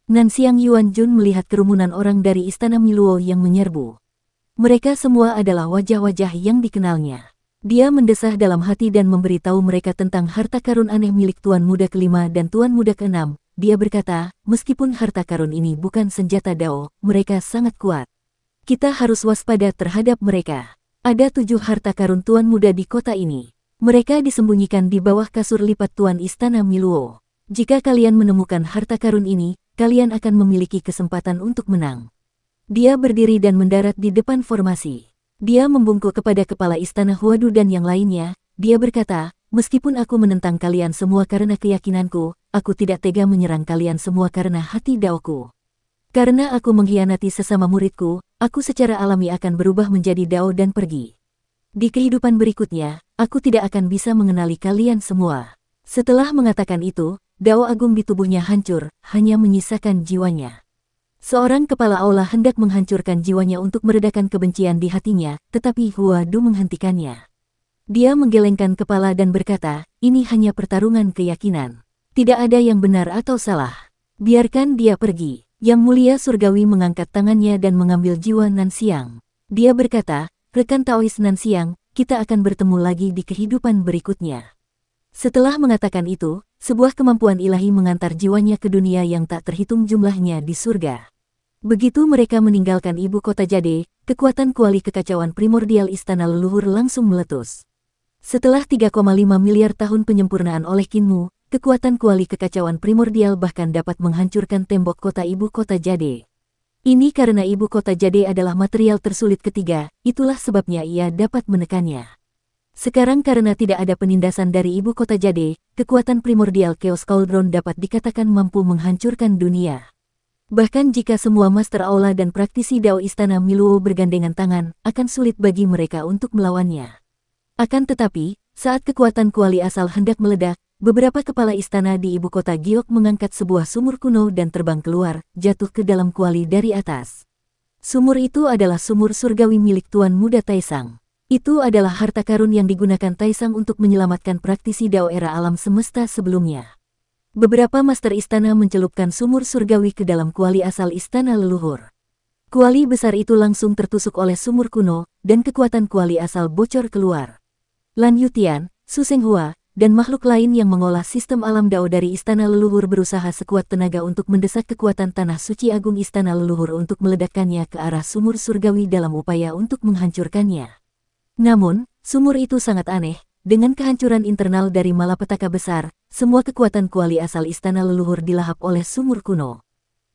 Nanxiang Yuanjun melihat kerumunan orang dari istana Miluo yang menyerbu. Mereka semua adalah wajah-wajah yang dikenalnya. Dia mendesah dalam hati dan memberitahu mereka tentang harta karun aneh milik Tuan Muda kelima dan Tuan Muda keenam. Dia berkata, meskipun harta karun ini bukan senjata dao, mereka sangat kuat. Kita harus waspada terhadap mereka. Ada 7 harta karun Tuan Muda di kota ini. Mereka disembunyikan di bawah kasur lipat Tuan Istana Miluo. Jika kalian menemukan harta karun ini, kalian akan memiliki kesempatan untuk menang. Dia berdiri dan mendarat di depan formasi. Dia membungkuk kepada kepala istana Huadu dan yang lainnya. Dia berkata, meskipun aku menentang kalian semua karena keyakinanku, aku tidak tega menyerang kalian semua karena hati daoku. Karena aku mengkhianati sesama muridku, aku secara alami akan berubah menjadi dao dan pergi. Di kehidupan berikutnya, aku tidak akan bisa mengenali kalian semua. Setelah mengatakan itu, dao agung di tubuhnya hancur, hanya menyisakan jiwanya. Seorang kepala aula hendak menghancurkan jiwanya untuk meredakan kebencian di hatinya, tetapi Huadu menghentikannya. Dia menggelengkan kepala dan berkata, ini hanya pertarungan keyakinan. Tidak ada yang benar atau salah. Biarkan dia pergi. Yang Mulia Surgawi mengangkat tangannya dan mengambil jiwa Nanxiang. Dia berkata, rekan Taois Nanxiang, kita akan bertemu lagi di kehidupan berikutnya. Setelah mengatakan itu, sebuah kemampuan ilahi mengantar jiwanya ke dunia yang tak terhitung jumlahnya di surga. Begitu mereka meninggalkan ibu kota Jade, kekuatan kuali kekacauan primordial istana leluhur langsung meletus. Setelah 3,5 miliar tahun penyempurnaan oleh Qinmu, kekuatan kuali kekacauan primordial bahkan dapat menghancurkan tembok kota ibu kota Jade. Ini karena ibu kota Jade adalah material tersulit ketiga, itulah sebabnya ia dapat menekannya. Sekarang karena tidak ada penindasan dari ibu kota Jade, kekuatan primordial Chaos Cauldron dapat dikatakan mampu menghancurkan dunia. Bahkan jika semua Master Aula dan praktisi Dao Istana Miluo bergandengan tangan, akan sulit bagi mereka untuk melawannya. Akan tetapi, saat kekuatan kuali asal hendak meledak, beberapa kepala istana di ibu kota Giok mengangkat sebuah sumur kuno dan terbang keluar, jatuh ke dalam kuali dari atas. Sumur itu adalah sumur surgawi milik Tuan Muda Taisang. Itu adalah harta karun yang digunakan Taisang untuk menyelamatkan praktisi Dao era alam semesta sebelumnya. Beberapa master istana mencelupkan sumur surgawi ke dalam kuali asal istana leluhur. Kuali besar itu langsung tertusuk oleh sumur kuno, dan kekuatan kuali asal bocor keluar. Lan Yutian, Su Senghua, dan makhluk lain yang mengolah sistem alam Dao dari istana leluhur berusaha sekuat tenaga untuk mendesak kekuatan tanah suci agung istana leluhur untuk meledakkannya ke arah sumur surgawi dalam upaya untuk menghancurkannya. Namun, sumur itu sangat aneh. Dengan kehancuran internal dari malapetaka besar, semua kekuatan kuali asal istana leluhur dilahap oleh sumur kuno.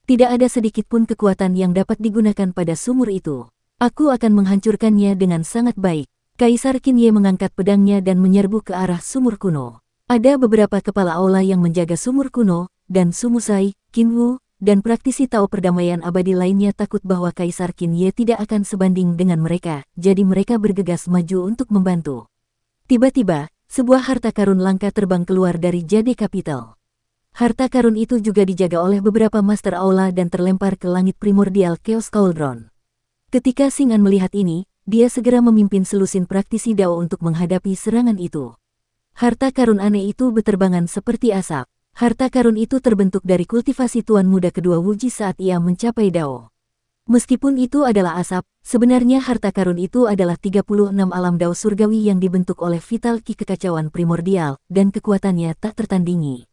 Tidak ada sedikit pun kekuatan yang dapat digunakan pada sumur itu. Aku akan menghancurkannya dengan sangat baik. Kaisar Qinye mengangkat pedangnya dan menyerbu ke arah sumur kuno. Ada beberapa kepala aula yang menjaga sumur kuno, dan Su Musai, Qinwu, dan praktisi Tao perdamaian abadi lainnya takut bahwa Kaisar Qinye tidak akan sebanding dengan mereka, jadi mereka bergegas maju untuk membantu. Tiba-tiba, sebuah harta karun langka terbang keluar dari Jade Capital. Harta karun itu juga dijaga oleh beberapa Master Aula dan terlempar ke langit primordial Chaos Cauldron. Ketika Xing'an melihat ini, dia segera memimpin selusin praktisi Dao untuk menghadapi serangan itu. Harta karun aneh itu beterbangan seperti asap. Harta karun itu terbentuk dari kultivasi Tuan Muda kedua Wuji saat ia mencapai Dao. Meskipun itu adalah asap, sebenarnya harta karun itu adalah 36 alam Dao surgawi yang dibentuk oleh vital ki kekacauan primordial, dan kekuatannya tak tertandingi.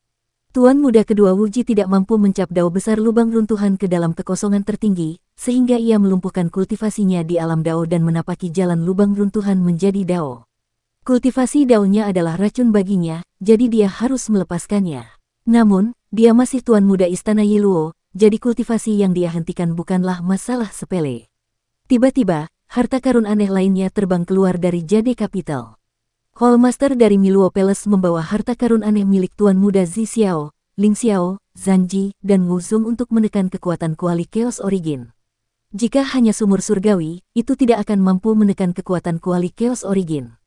Tuan Muda kedua Wuji tidak mampu mencap Dao besar lubang runtuhan ke dalam kekosongan tertinggi, sehingga ia melumpuhkan kultivasinya di alam Dao dan menapaki jalan lubang runtuhan menjadi Dao. Kultivasi Dao-nya adalah racun baginya, jadi dia harus melepaskannya. Namun, dia masih Tuan Muda Istana Yiluo, jadi kultivasi yang dia hentikan bukanlah masalah sepele. Tiba-tiba, harta karun aneh lainnya terbang keluar dari Jade Capital. Hallmaster dari Miluo Palace membawa harta karun aneh milik Tuan Muda Zi Xiao, Ling Xiao, Zanji, dan Wu Zong untuk menekan kekuatan kuali Chaos Origin. Jika hanya sumur surgawi, itu tidak akan mampu menekan kekuatan kuali Chaos Origin.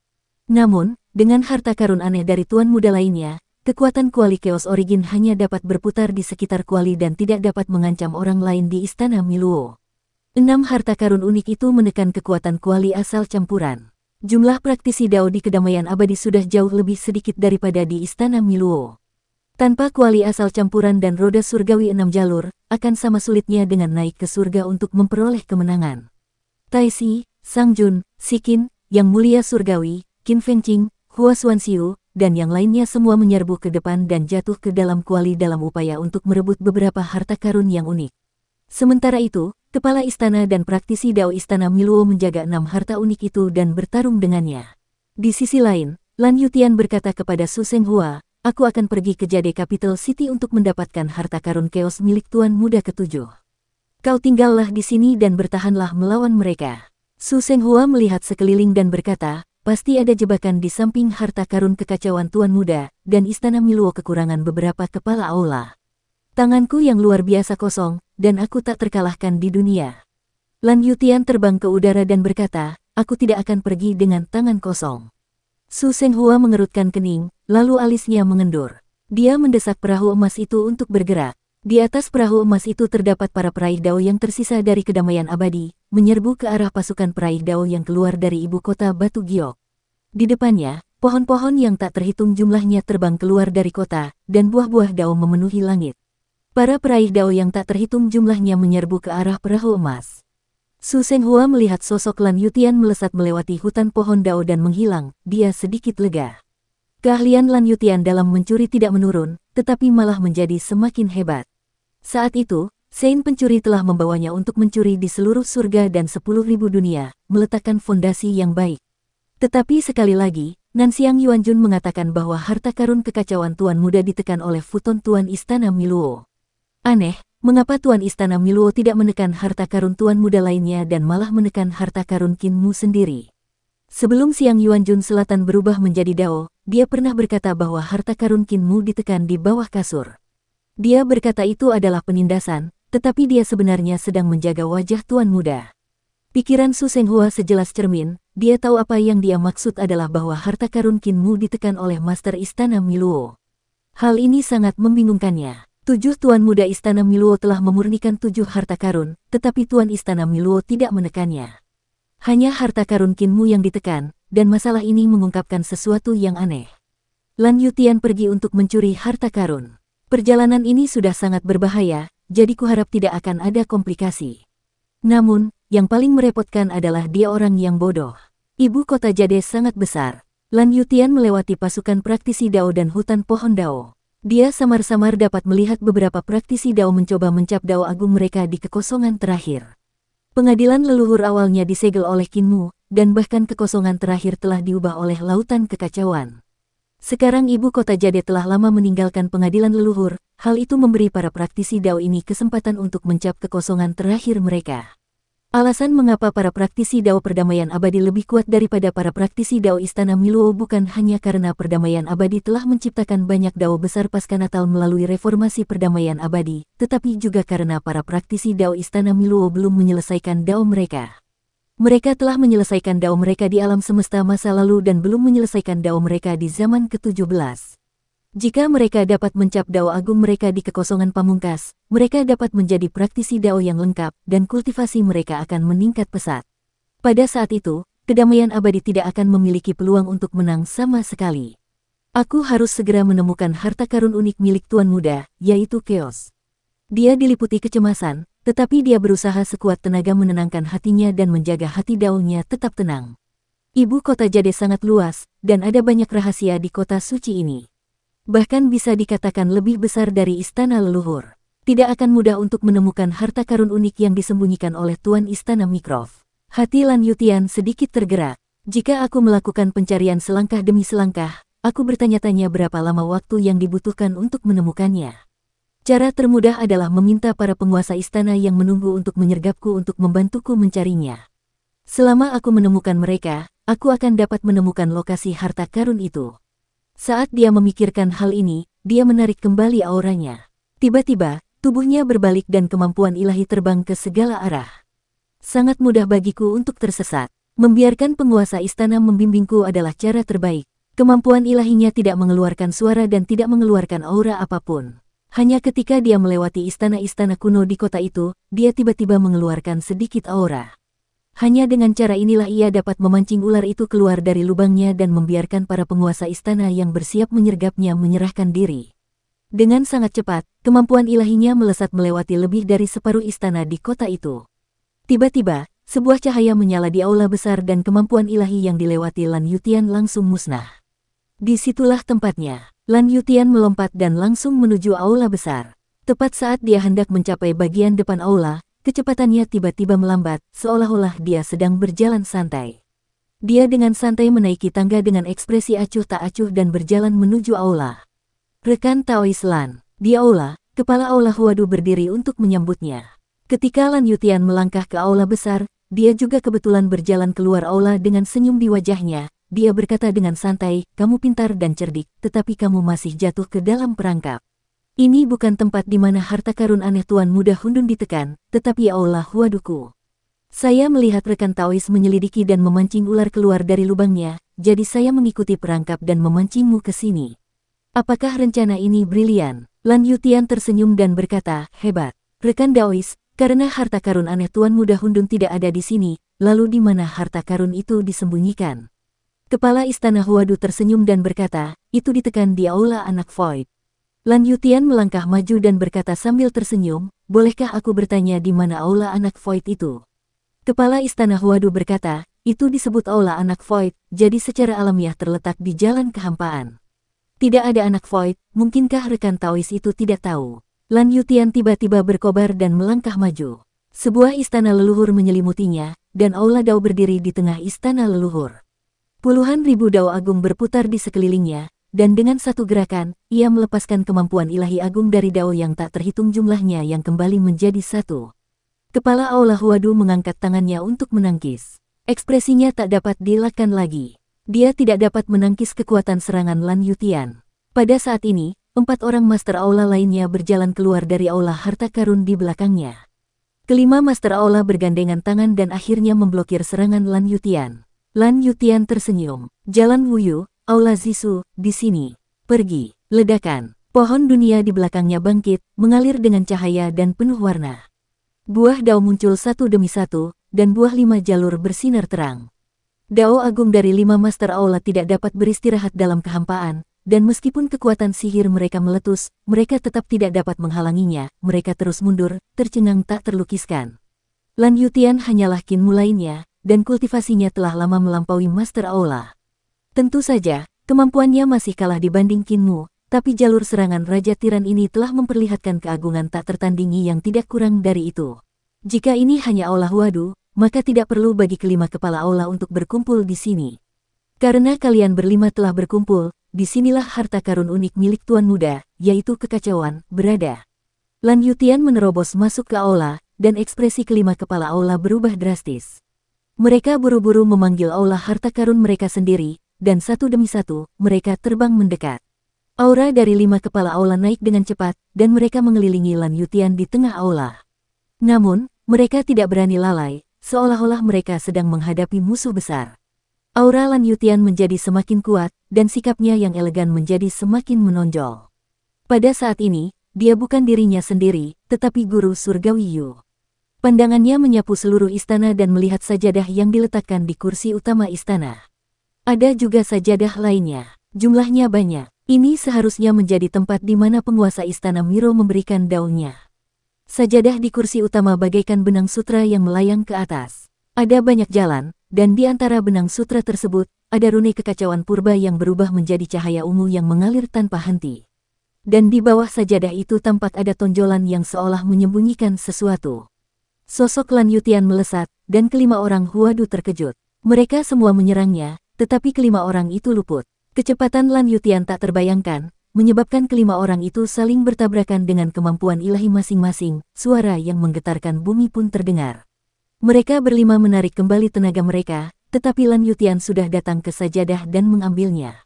Namun, dengan harta karun aneh dari Tuan Muda lainnya, kekuatan kuali Chaos Origin hanya dapat berputar di sekitar kuali dan tidak dapat mengancam orang lain di Istana Miluo. 6 harta karun unik itu menekan kekuatan kuali asal campuran. Jumlah praktisi Dao di kedamaian abadi sudah jauh lebih sedikit daripada di Istana Miluo. Tanpa kuali asal campuran dan roda surgawi 6 jalur, akan sama sulitnya dengan naik ke surga untuk memperoleh kemenangan. Taisi, Sang Jun, Sikin, Yang Mulia Surgawi, Qin Fengqing, Hua Xuanxiu, dan yang lainnya semua menyerbu ke depan dan jatuh ke dalam kuali dalam upaya untuk merebut beberapa harta karun yang unik. Sementara itu, kepala istana dan praktisi Dao Istana Miluo menjaga 6 harta unik itu dan bertarung dengannya. Di sisi lain, Lan Yutian berkata kepada Su Senghua, "Aku akan pergi ke Jade Capital City untuk mendapatkan harta karun Chaos milik Tuan Muda ketujuh. Kau tinggallah di sini dan bertahanlah melawan mereka." Su Senghua melihat sekeliling dan berkata, "Pasti ada jebakan di samping harta karun kekacauan Tuan Muda, dan Istana Miluo kekurangan beberapa kepala aula. Tanganku yang luar biasa kosong, dan aku tak terkalahkan di dunia." Lan Yutian terbang ke udara dan berkata, "Aku tidak akan pergi dengan tangan kosong." Su Senghua mengerutkan kening, lalu alisnya mengendur. Dia mendesak perahu emas itu untuk bergerak. Di atas perahu emas itu terdapat para peraih Dao yang tersisa dari kedamaian abadi, menyerbu ke arah pasukan peraih Dao yang keluar dari ibu kota Batu Giok. Di depannya, pohon-pohon yang tak terhitung jumlahnya terbang keluar dari kota, dan buah-buah Dao memenuhi langit. Para peraih Dao yang tak terhitung jumlahnya menyerbu ke arah perahu emas. Su Senghua melihat sosok Lan Yutian melesat melewati hutan pohon Dao dan menghilang, dia sedikit lega. Keahlian Lan Yutian dalam mencuri tidak menurun, tetapi malah menjadi semakin hebat. Saat itu, Sein pencuri telah membawanya untuk mencuri di seluruh surga dan 10.000 dunia, meletakkan fondasi yang baik. Tetapi sekali lagi, Nanxiang Yuanjun mengatakan bahwa harta karun kekacauan Tuan Muda ditekan oleh Futon Tuan Istana Miluo. Aneh, mengapa Tuan Istana Miluo tidak menekan harta karun Tuan Muda lainnya dan malah menekan harta karun Qin Mu sendiri? Sebelum Xiang Yuanjun Selatan berubah menjadi Dao, dia pernah berkata bahwa harta karun Qin Mu ditekan di bawah kasur. Dia berkata itu adalah penindasan, tetapi dia sebenarnya sedang menjaga wajah Tuan Muda. Pikiran Su Senghua sejelas cermin, dia tahu apa yang dia maksud adalah bahwa harta karun Qin Mu ditekan oleh Master Istana Miluo. Hal ini sangat membingungkannya. 7 Tuan Muda Istana Miluo telah memurnikan 7 harta karun, tetapi Tuan Istana Miluo tidak menekannya. Hanya harta karun Qin Mu yang ditekan, dan masalah ini mengungkapkan sesuatu yang aneh. Lan Yutian pergi untuk mencuri harta karun. Perjalanan ini sudah sangat berbahaya, jadi kuharap tidak akan ada komplikasi. Namun, yang paling merepotkan adalah dia orang yang bodoh. Ibu kota Jade sangat besar. Lan Yutian melewati pasukan praktisi Dao dan hutan pohon Dao. Dia samar-samar dapat melihat beberapa praktisi Dao mencoba mencap Dao agung mereka di kekosongan terakhir. Pengadilan leluhur awalnya disegel oleh Qin Mu, dan bahkan kekosongan terakhir telah diubah oleh lautan kekacauan. Sekarang ibu kota Jade telah lama meninggalkan pengadilan leluhur, hal itu memberi para praktisi Dao ini kesempatan untuk mencap kekosongan terakhir mereka. Alasan mengapa para praktisi Dao perdamaian abadi lebih kuat daripada para praktisi Dao Istana Miluo bukan hanya karena perdamaian abadi telah menciptakan banyak Dao besar pasca Natal melalui reformasi perdamaian abadi, tetapi juga karena para praktisi Dao Istana Miluo belum menyelesaikan Dao mereka. Mereka telah menyelesaikan Dao mereka di alam semesta masa lalu dan belum menyelesaikan Dao mereka di zaman ke-17. Jika mereka dapat mencap Dao agung mereka di kekosongan pamungkas, mereka dapat menjadi praktisi Dao yang lengkap dan kultivasi mereka akan meningkat pesat. Pada saat itu, kedamaian abadi tidak akan memiliki peluang untuk menang sama sekali. Aku harus segera menemukan harta karun unik milik Tuan Muda, yaitu Chaos. Dia diliputi kecemasan, tetapi dia berusaha sekuat tenaga menenangkan hatinya dan menjaga hati Daonya tetap tenang. Ibu kota Jade sangat luas, dan ada banyak rahasia di kota suci ini. Bahkan bisa dikatakan lebih besar dari istana leluhur. Tidak akan mudah untuk menemukan harta karun unik yang disembunyikan oleh Tuan Istana Mikrov. Hati Lan Yutian sedikit tergerak. Jika aku melakukan pencarian selangkah demi selangkah, aku bertanya-tanya berapa lama waktu yang dibutuhkan untuk menemukannya. Cara termudah adalah meminta para penguasa istana yang menunggu untuk menyergapku untuk membantuku mencarinya. Selama aku menemukan mereka, aku akan dapat menemukan lokasi harta karun itu. Saat dia memikirkan hal ini, dia menarik kembali auranya. Tiba-tiba, tubuhnya berbalik dan kemampuan ilahi terbang ke segala arah. Sangat mudah bagiku untuk tersesat. Membiarkan penguasa istana membimbingku adalah cara terbaik. Kemampuan ilahinya tidak mengeluarkan suara dan tidak mengeluarkan aura apapun. Hanya ketika dia melewati istana-istana kuno di kota itu, dia tiba-tiba mengeluarkan sedikit aura. Hanya dengan cara inilah ia dapat memancing ular itu keluar dari lubangnya dan membiarkan para penguasa istana yang bersiap menyergapnya menyerahkan diri. Dengan sangat cepat, kemampuan ilahinya melesat melewati lebih dari separuh istana di kota itu. Tiba-tiba, sebuah cahaya menyala di aula besar dan kemampuan ilahi yang dilewati Lan Yutian langsung musnah. Disitulah tempatnya. Lan Yutian melompat dan langsung menuju aula besar. Tepat saat dia hendak mencapai bagian depan aula, kecepatannya tiba-tiba melambat, seolah-olah dia sedang berjalan santai. Dia dengan santai menaiki tangga dengan ekspresi acuh tak acuh dan berjalan menuju aula. Rekan Taois Lan, di aula, kepala aula Huadu berdiri untuk menyambutnya. Ketika Lan Yutian melangkah ke aula besar, dia juga kebetulan berjalan keluar aula dengan senyum di wajahnya. Dia berkata dengan santai, "Kamu pintar dan cerdik, tetapi kamu masih jatuh ke dalam perangkap. Ini bukan tempat di mana harta karun aneh Tuan Muda Hundun ditekan, tetapi aula Huaduku. Saya melihat rekan Taois menyelidiki dan memancing ular keluar dari lubangnya, jadi saya mengikuti perangkap dan memancingmu ke sini. Apakah rencana ini brilian?" Lan Yutian tersenyum dan berkata, "Hebat, rekan Taois, karena harta karun aneh Tuan Muda Hundun tidak ada di sini, lalu di mana harta karun itu disembunyikan?" Kepala istana Huadu tersenyum dan berkata, "Itu ditekan di aula anak Void." Lan Yutian melangkah maju dan berkata sambil tersenyum, "Bolehkah aku bertanya di mana aula anak Void itu?" Kepala istana Huadu berkata, "Itu disebut aula anak Void, jadi secara alamiah terletak di jalan kehampaan. Tidak ada anak Void, mungkinkah rekan Taois itu tidak tahu?" Lan Yutian tiba-tiba berkobar dan melangkah maju. Sebuah istana leluhur menyelimutinya, dan aula Dao berdiri di tengah istana leluhur. Puluhan ribu Dao Agung berputar di sekelilingnya, dan dengan satu gerakan, ia melepaskan kemampuan ilahi agung dari Dao yang tak terhitung jumlahnya yang kembali menjadi satu. Kepala aula Huadu mengangkat tangannya untuk menangkis. Ekspresinya tak dapat dielakkan lagi. Dia tidak dapat menangkis kekuatan serangan Lan Yutian. Pada saat ini, 4 orang master aula lainnya berjalan keluar dari aula harta karun di belakangnya. Kelima master aula bergandengan tangan dan akhirnya memblokir serangan Lan Yutian. Lan Yutian tersenyum. "Jalan Wuyu, aula Zisu, di sini. Pergi." Ledakan. Pohon dunia di belakangnya bangkit, mengalir dengan cahaya dan penuh warna. Buah Dao muncul satu demi satu, dan buah 5 jalur bersinar terang. Dao agung dari 5 master aula tidak dapat beristirahat dalam kehampaan, dan meskipun kekuatan sihir mereka meletus, mereka tetap tidak dapat menghalanginya, mereka terus mundur, tercengang tak terlukiskan. Lan Yutian hanyalah kinmu lainnya, dan kultivasinya telah lama melampaui Master Aula. Tentu saja, kemampuannya masih kalah dibanding kinmu, tapi jalur serangan Raja Tiran ini telah memperlihatkan keagungan tak tertandingi yang tidak kurang dari itu. Jika ini hanya Aula Huadu, maka tidak perlu bagi kelima kepala Aula untuk berkumpul di sini. Karena kalian berlima telah berkumpul, disinilah harta karun unik milik Tuan Muda, yaitu kekacauan, berada. Lan Yutian menerobos masuk ke Aula, dan ekspresi kelima kepala Aula berubah drastis. Mereka buru-buru memanggil aula harta karun mereka sendiri, dan satu demi satu, mereka terbang mendekat. Aura dari 5 kepala aula naik dengan cepat, dan mereka mengelilingi Lan Yutian di tengah aula. Namun, mereka tidak berani lalai, seolah-olah mereka sedang menghadapi musuh besar. Aura Lan Yutian menjadi semakin kuat, dan sikapnya yang elegan menjadi semakin menonjol. Pada saat ini, dia bukan dirinya sendiri, tetapi guru surgawi Yu. Pandangannya menyapu seluruh istana dan melihat sajadah yang diletakkan di kursi utama istana. Ada juga sajadah lainnya. Jumlahnya banyak. Ini seharusnya menjadi tempat di mana penguasa Istana Miro memberikan daunnya. Sajadah di kursi utama bagaikan benang sutra yang melayang ke atas. Ada banyak jalan, dan di antara benang sutra tersebut, ada rune kekacauan purba yang berubah menjadi cahaya ungu yang mengalir tanpa henti. Dan di bawah sajadah itu tampak ada tonjolan yang seolah menyembunyikan sesuatu. Sosok Lan Yutian melesat, dan kelima orang Huadu terkejut. Mereka semua menyerangnya, tetapi kelima orang itu luput. Kecepatan Lan Yutian tak terbayangkan, menyebabkan kelima orang itu saling bertabrakan dengan kemampuan ilahi masing-masing, suara yang menggetarkan bumi pun terdengar. Mereka berlima menarik kembali tenaga mereka, tetapi Lan Yutian sudah datang ke sajadah dan mengambilnya.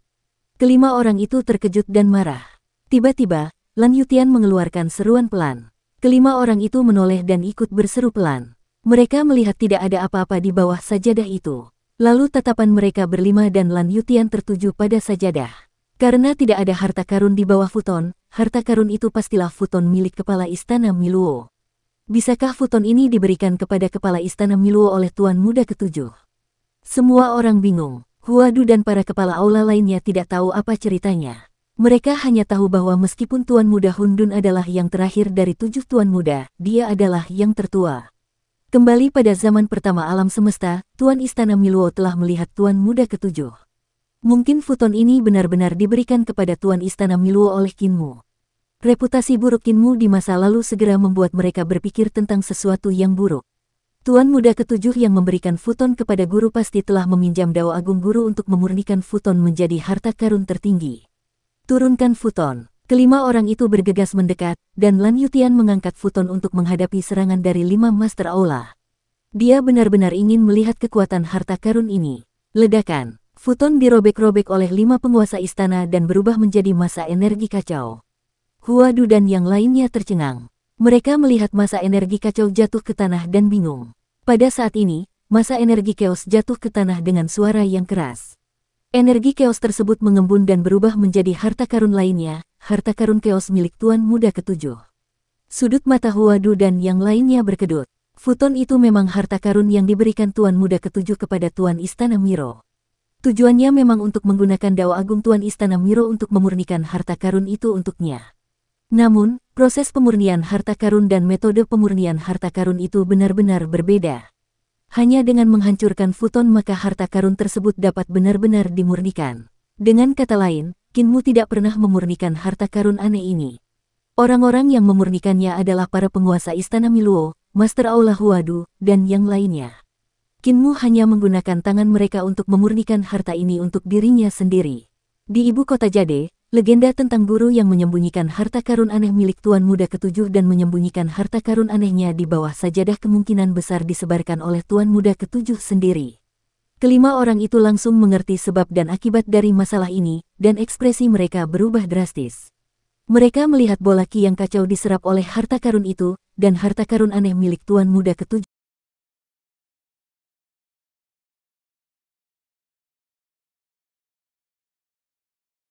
Kelima orang itu terkejut dan marah. Tiba-tiba, Lan Yutian mengeluarkan seruan pelan. Kelima orang itu menoleh dan ikut berseru pelan. Mereka melihat tidak ada apa-apa di bawah sajadah itu. Lalu tatapan mereka berlima dan Lan Yutian tertuju pada sajadah. Karena tidak ada harta karun di bawah futon, harta karun itu pastilah futon milik kepala Istana Miluo. Bisakah futon ini diberikan kepada kepala Istana Miluo oleh Tuan Muda Ketujuh? Semua orang bingung. Huadu dan para kepala aula lainnya tidak tahu apa ceritanya. Mereka hanya tahu bahwa meskipun Tuan Muda Hundun adalah yang terakhir dari 7 Tuan Muda, dia adalah yang tertua. Kembali pada zaman pertama alam semesta, Tuan Istana Miluo telah melihat Tuan Muda Ketujuh. Mungkin futon ini benar-benar diberikan kepada Tuan Istana Miluo oleh Kinmu. Reputasi buruk Kinmu di masa lalu segera membuat mereka berpikir tentang sesuatu yang buruk. Tuan Muda Ketujuh yang memberikan futon kepada guru pasti telah meminjam Dao Agung Guru untuk memurnikan futon menjadi harta karun tertinggi. Turunkan futon. Kelima orang itu bergegas mendekat, dan Lan Yutian mengangkat futon untuk menghadapi serangan dari 5 Master Aula. Dia benar-benar ingin melihat kekuatan harta karun ini. Ledakan. Futon dirobek-robek oleh 5 penguasa istana dan berubah menjadi massa energi kacau. Huadu dan yang lainnya tercengang. Mereka melihat massa energi kacau jatuh ke tanah dan bingung. Pada saat ini, massa energi chaos jatuh ke tanah dengan suara yang keras. Energi chaos tersebut mengembun dan berubah menjadi harta karun lainnya, harta karun chaos milik Tuan Muda Ketujuh. Sudut mata Huadu dan yang lainnya berkedut. Futon itu memang harta karun yang diberikan Tuan Muda Ketujuh kepada Tuan Istana Miro. Tujuannya memang untuk menggunakan Dao Agung Tuan Istana Miro untuk memurnikan harta karun itu untuknya. Namun, proses pemurnian harta karun dan metode pemurnian harta karun itu benar-benar berbeda. Hanya dengan menghancurkan futon maka harta karun tersebut dapat benar-benar dimurnikan. Dengan kata lain, Kinmu tidak pernah memurnikan harta karun aneh ini. Orang-orang yang memurnikannya adalah para penguasa Istana Miluo, Master Aula Huadu, dan yang lainnya. Kinmu hanya menggunakan tangan mereka untuk memurnikan harta ini untuk dirinya sendiri. Di ibu kota Jade, legenda tentang guru yang menyembunyikan harta karun aneh milik Tuan Muda Ketujuh dan menyembunyikan harta karun anehnya di bawah sajadah kemungkinan besar disebarkan oleh Tuan Muda Ketujuh sendiri. Kelima orang itu langsung mengerti sebab dan akibat dari masalah ini, dan ekspresi mereka berubah drastis. Mereka melihat bola ki yang kacau diserap oleh harta karun itu, dan harta karun aneh milik Tuan Muda Ketujuh